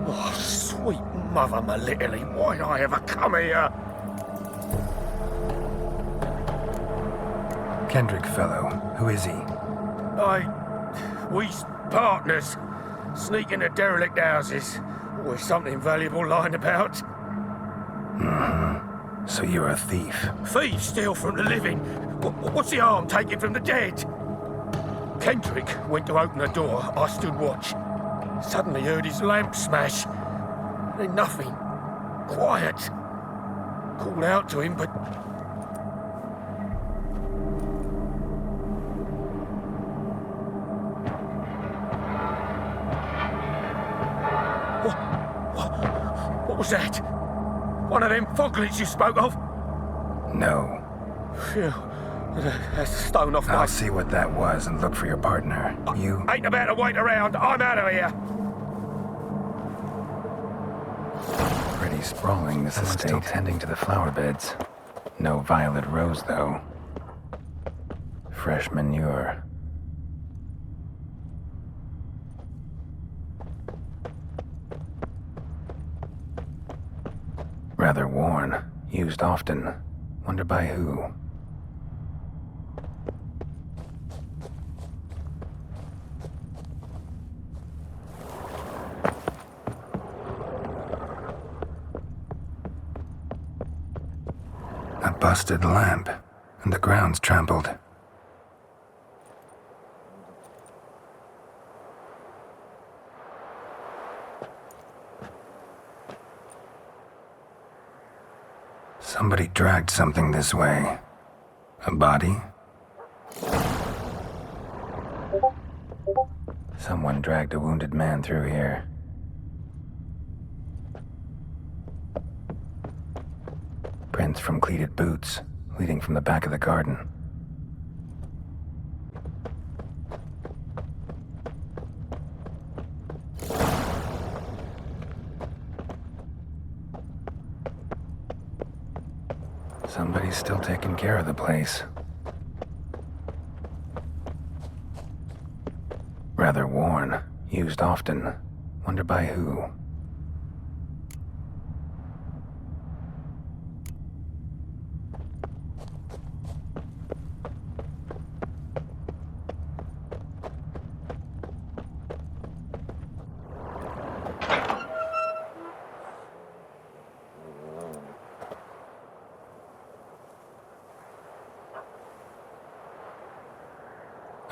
Oh, sweet mother Melitterly, why'd I ever come here?
Kendrick fellow, who is he?
We's partners. Sneak into derelict houses. Always something valuable lying about.
Mm-hmm. So you're a thief.
Thieves steal from the living. What's the harm taken from the dead? Kendrick went to open the door. I stood watch. Suddenly heard his lamp smash. Then nothing. Quiet. Called out to him, but... What was that? One of them foglets you spoke of?
No.
Phew. That's a stone off my...
I'll see what that was and look for your partner. You...
Ain't about to wait around. I'm out of here.
Pretty sprawling, this estate. Still tending to the flower beds. No violet rose, though. Fresh manure. Rather worn. Used often. Wonder by who. A busted lamp, and the ground's trampled. Somebody dragged something this way. A body? Someone dragged a wounded man through here. Prints from cleated boots, leading from the back of the garden. Somebody's still taking care of the place. Rather worn, used often. Wonder by who.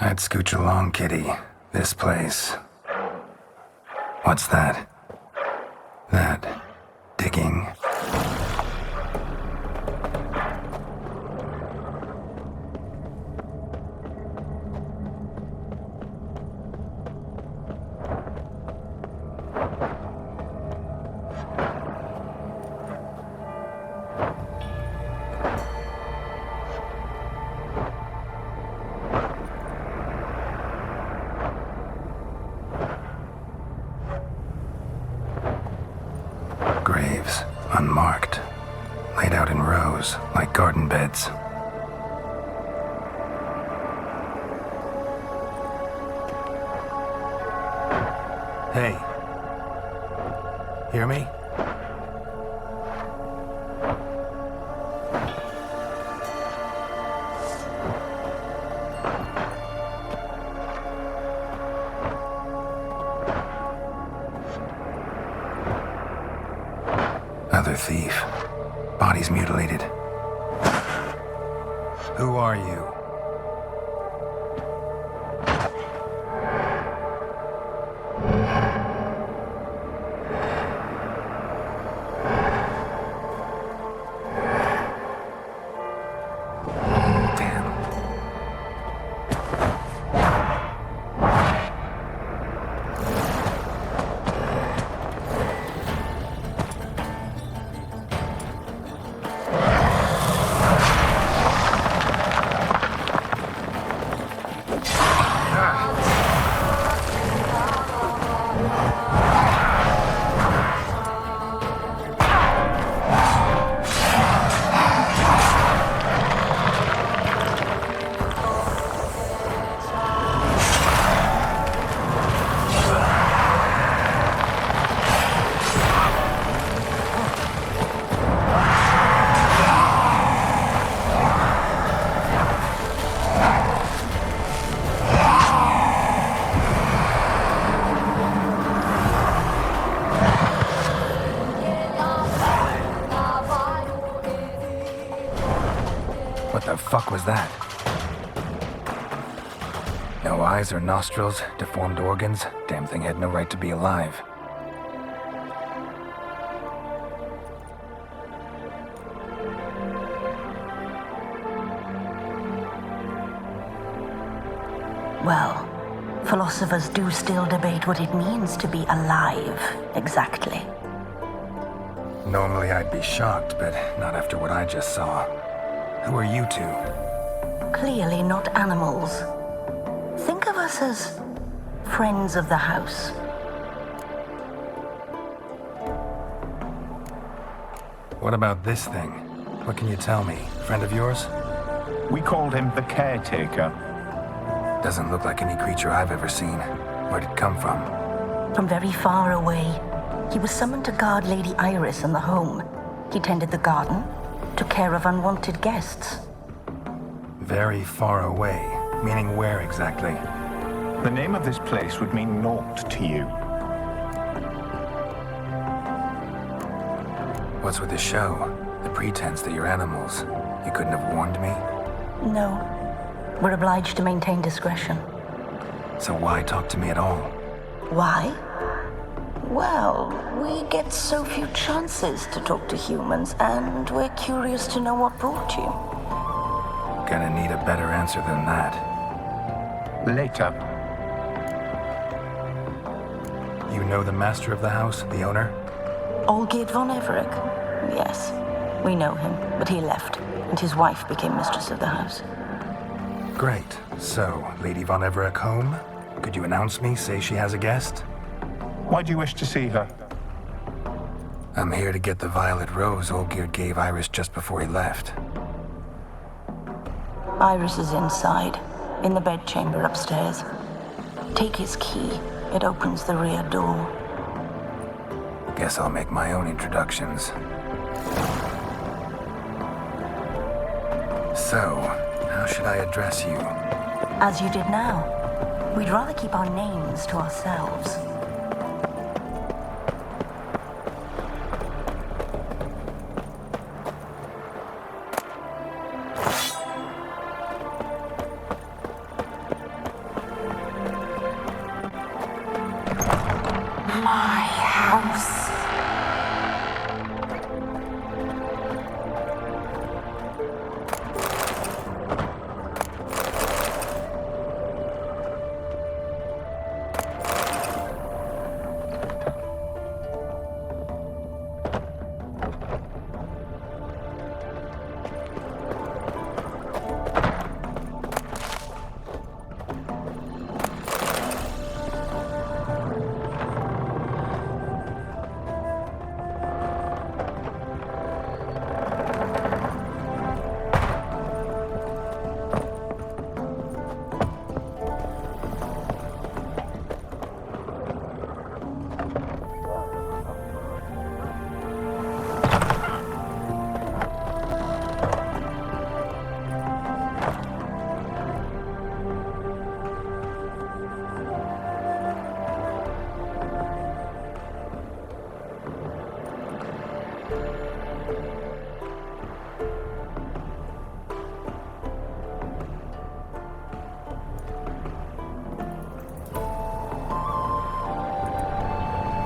I'd scooch along, kitty. This place. What's that? That... digging? Graves, unmarked, laid out in rows, like garden beds. Hey. Hear me? Another thief. Body's mutilated. Who are you? What the fuck was that? No eyes or nostrils, deformed organs. Damn thing had no right to be alive.
Well, philosophers do still debate what it means to be alive, exactly.
Normally I'd be shocked, but not after what I just saw. Who are you two?
Clearly not animals. Think of us as friends of the house.
What about this thing? What can you tell me? Friend of yours?
We called him the Caretaker.
Doesn't look like any creature I've ever seen. Where'd it come from?
From very far away. He was summoned to guard Lady Iris in the home. He tended the garden, took care of unwanted guests.
Very far away. Meaning where exactly?
The name of this place would mean naught to you.
What's with the show? The pretense that you're animals. You couldn't have warned me?
No. We're obliged to maintain discretion.
So why talk to me at all?
Why? Well, we get so few chances to talk to humans, and we're curious to know what brought you.
Gonna need a better answer than that.
Later.
You know the master of the house, the owner?
Olgierd von Everec? Yes, we know him, but he left, and his wife became mistress of the house.
Great. So, Lady von Everec home? Could you announce me, say she has a guest?
Why do you wish to see her?
I'm here to get the violet rose Olgierd gave Iris just before he left.
Iris is inside, in the bedchamber upstairs. Take his key. It opens the rear door.
Guess I'll make my own introductions. So, how should I address you?
As you did now. We'd rather keep our names to ourselves.
My house.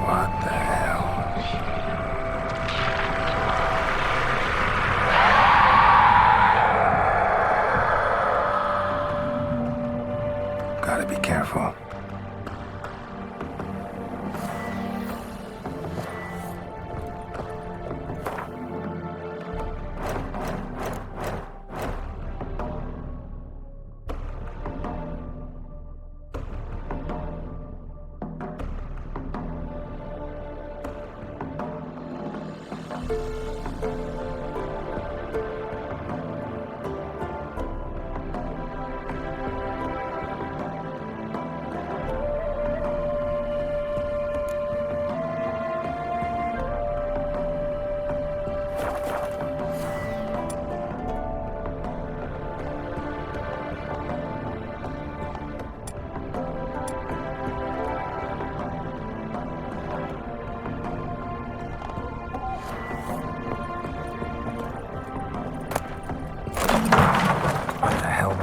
What the hell? Gotta be careful.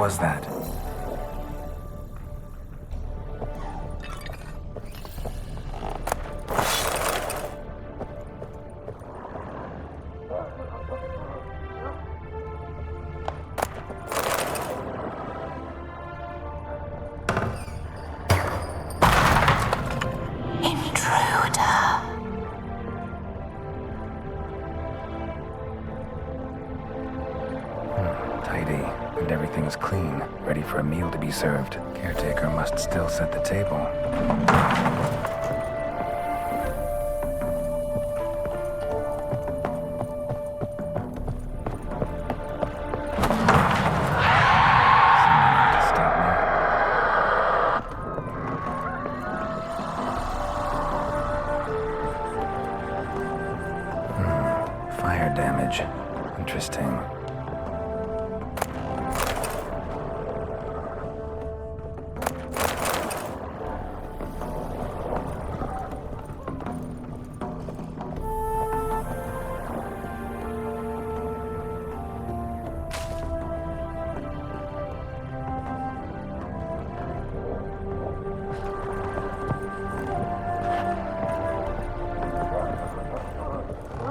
was that? And everything's clean, ready for a meal to be served. Caretaker must still set the table. Fire damage. Interesting.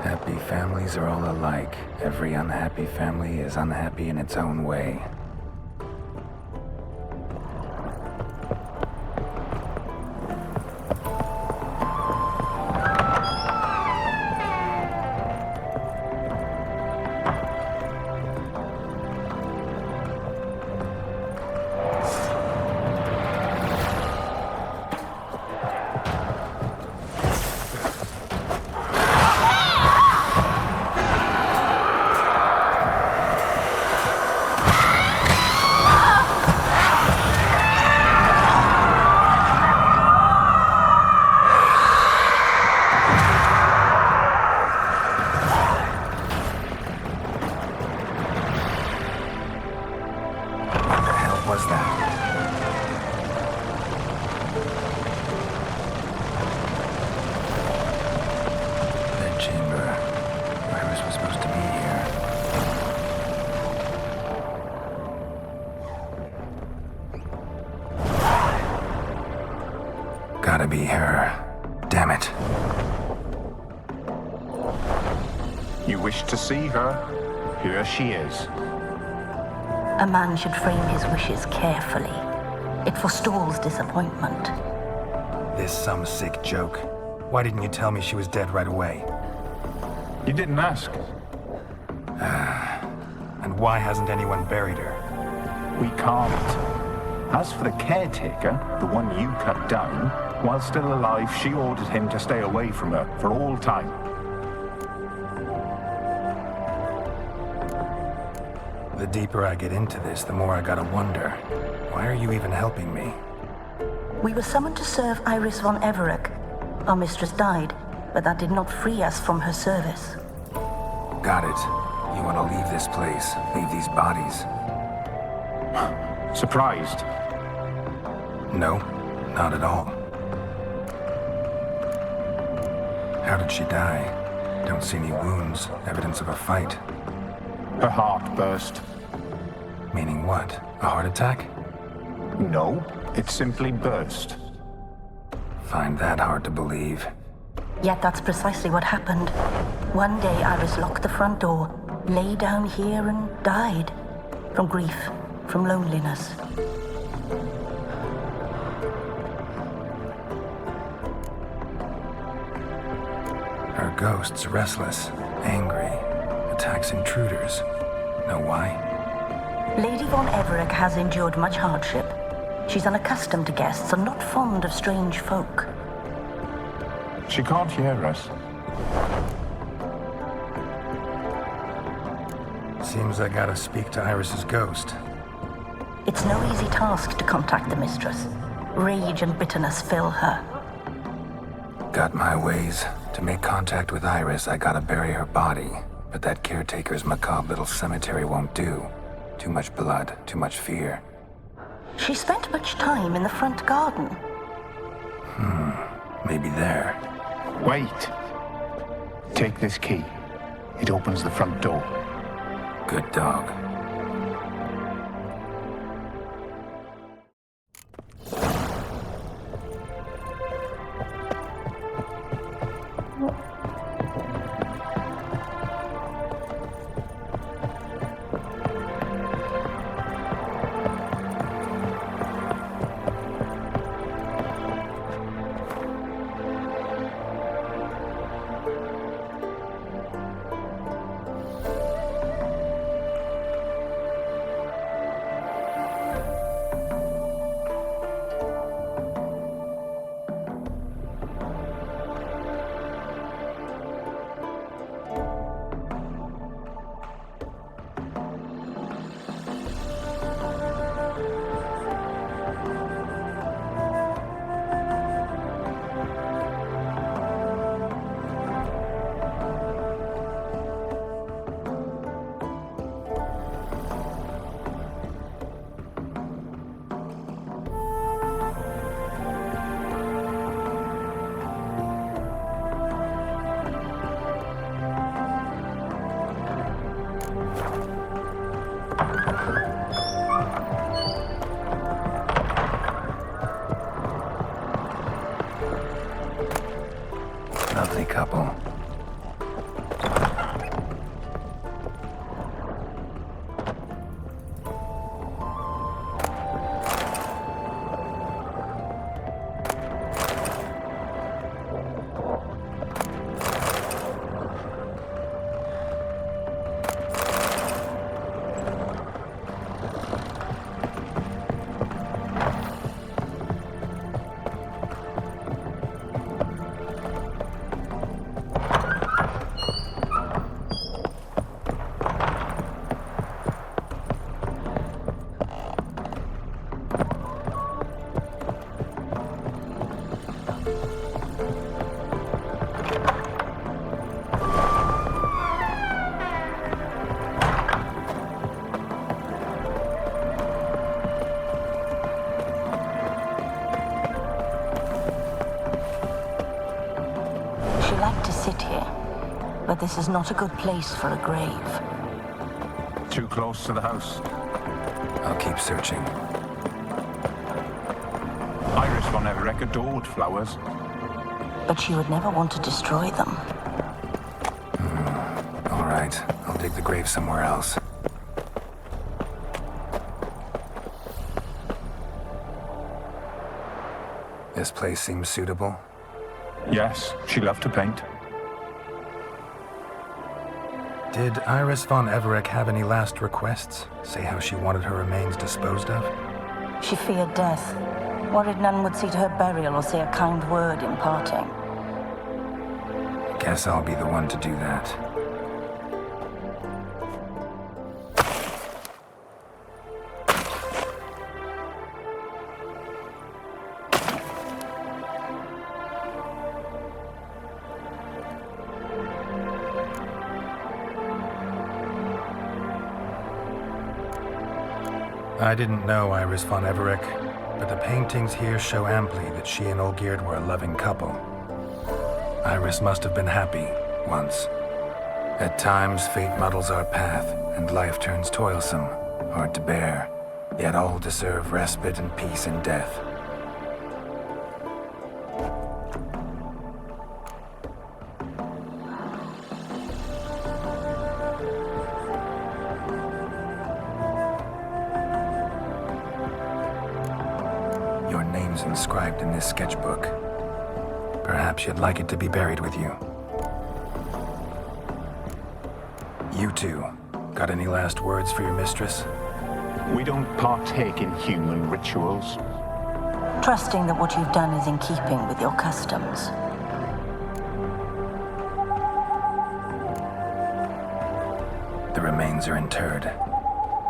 Happy families are all alike. Every unhappy family is unhappy in its own way. Was that? Bed chamber. Iris was supposed to be here. Gotta be her. Damn it.
You wish to see her? Here she is.
A man should frame his wishes carefully. It forestalls disappointment.
This some sick joke. Why didn't you tell me she was dead right away?
You didn't ask.
And why hasn't anyone buried her?
We can't. As for the caretaker, the one you cut down, while still alive, she ordered him to stay away from her for all time.
The deeper I get into this, the more I gotta wonder. Why are you even helping me?
We were summoned to serve Iris von Everec. Our mistress died, but that did not free us from her service.
Got it. You want to leave this place, leave these bodies.
Surprised?
No, not at all. How did she die? Don't see any wounds, evidence of a fight.
Her heart burst.
Meaning what? A heart attack?
No, it simply burst.
Find that hard to believe.
Yet that's precisely what happened. One day Iris locked the front door, lay down here and died. From grief, from loneliness.
Her ghost's restless, angry, attacks intruders. Know why?
Lady von Everec has endured much hardship. She's unaccustomed to guests and not fond of strange folk.
She can't hear us.
Seems I gotta speak to Iris's ghost.
It's no easy task to contact the mistress. Rage and bitterness fill her.
Got my ways. To make contact with Iris, I gotta bury her body. But that caretaker's macabre little cemetery won't do. Too much blood, too much fear.
She spent much time in the front garden.
Maybe there.
Wait. Take this key. It opens the front door.
Good dog.
this is not a good place for a grave.
Too close to the house.
I'll keep searching.
Iris von Everec adored flowers.
But she would never want to destroy them.
All right, I'll dig the grave somewhere else. This place seems suitable.
Yes, she loved to paint.
Did Iris von Everec have any last requests? Say how she wanted her remains disposed of?
She feared death. Worried none would see to her burial or say a kind word in parting.
Guess I'll be the one to do that. I didn't know Iris von Everec, but the paintings here show amply that she and Olgierd were a loving couple. Iris must have been happy, once. At times, fate muddles our path, and life turns toilsome, hard to bear, yet all deserve respite and peace in death. Your name's inscribed in this sketchbook. Perhaps you'd like it to be buried with you. You two, got any last words for your mistress?
We don't partake in human rituals.
Trusting that what you've done is in keeping with your customs.
The remains are interred.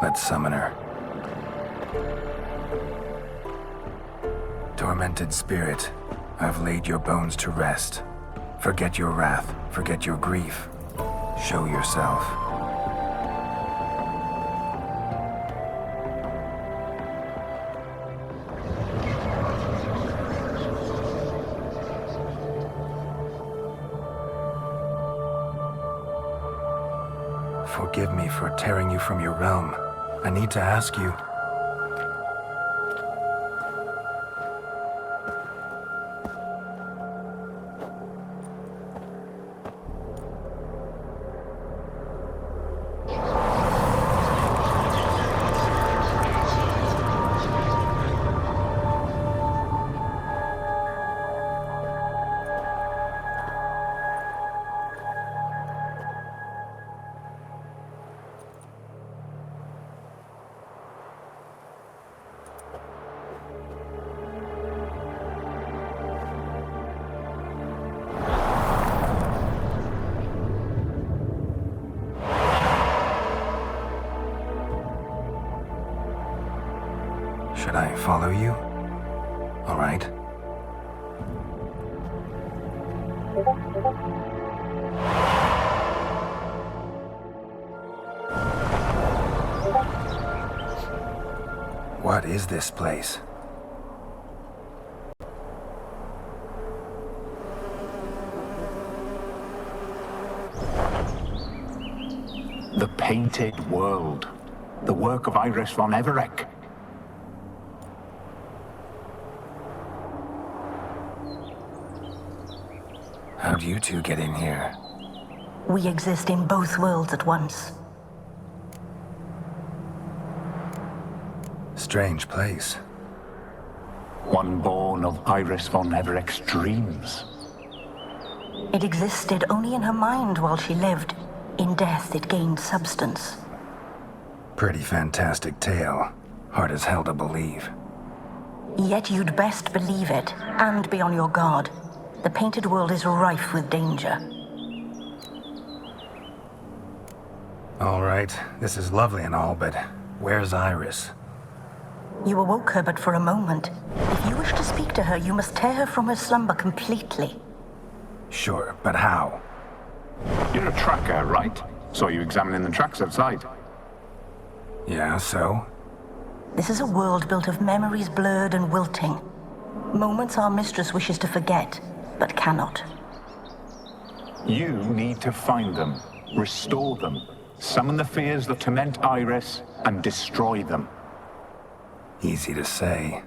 Let's summon her. Tormented spirit, I've laid your bones to rest. Forget your wrath, forget your grief. Show yourself. Forgive me for tearing you from your realm. I need to ask you. Should I follow you? All right. What is this place?
The Painted World. The work of Iris von Everec.
How'd you two get in here?
We exist in both worlds at once.
Strange place.
One born of Iris von Everec's dreams.
It existed only in her mind while she lived. In death, it gained substance.
Pretty fantastic tale. Hard as hell to believe.
Yet you'd best believe it, and be on your guard. The Painted World is rife with danger.
All right, this is lovely and all, but where's Iris?
You awoke her but for a moment. If you wish to speak to her, you must tear her from her slumber completely.
Sure, but how?
You're a tracker, right? Saw you examining the tracks outside.
Yeah, so?
This is a world built of memories blurred and wilting. Moments our mistress wishes to forget, but cannot.
You need to find them, restore them, summon the fears that torment Iris, and destroy them.
Easy to say.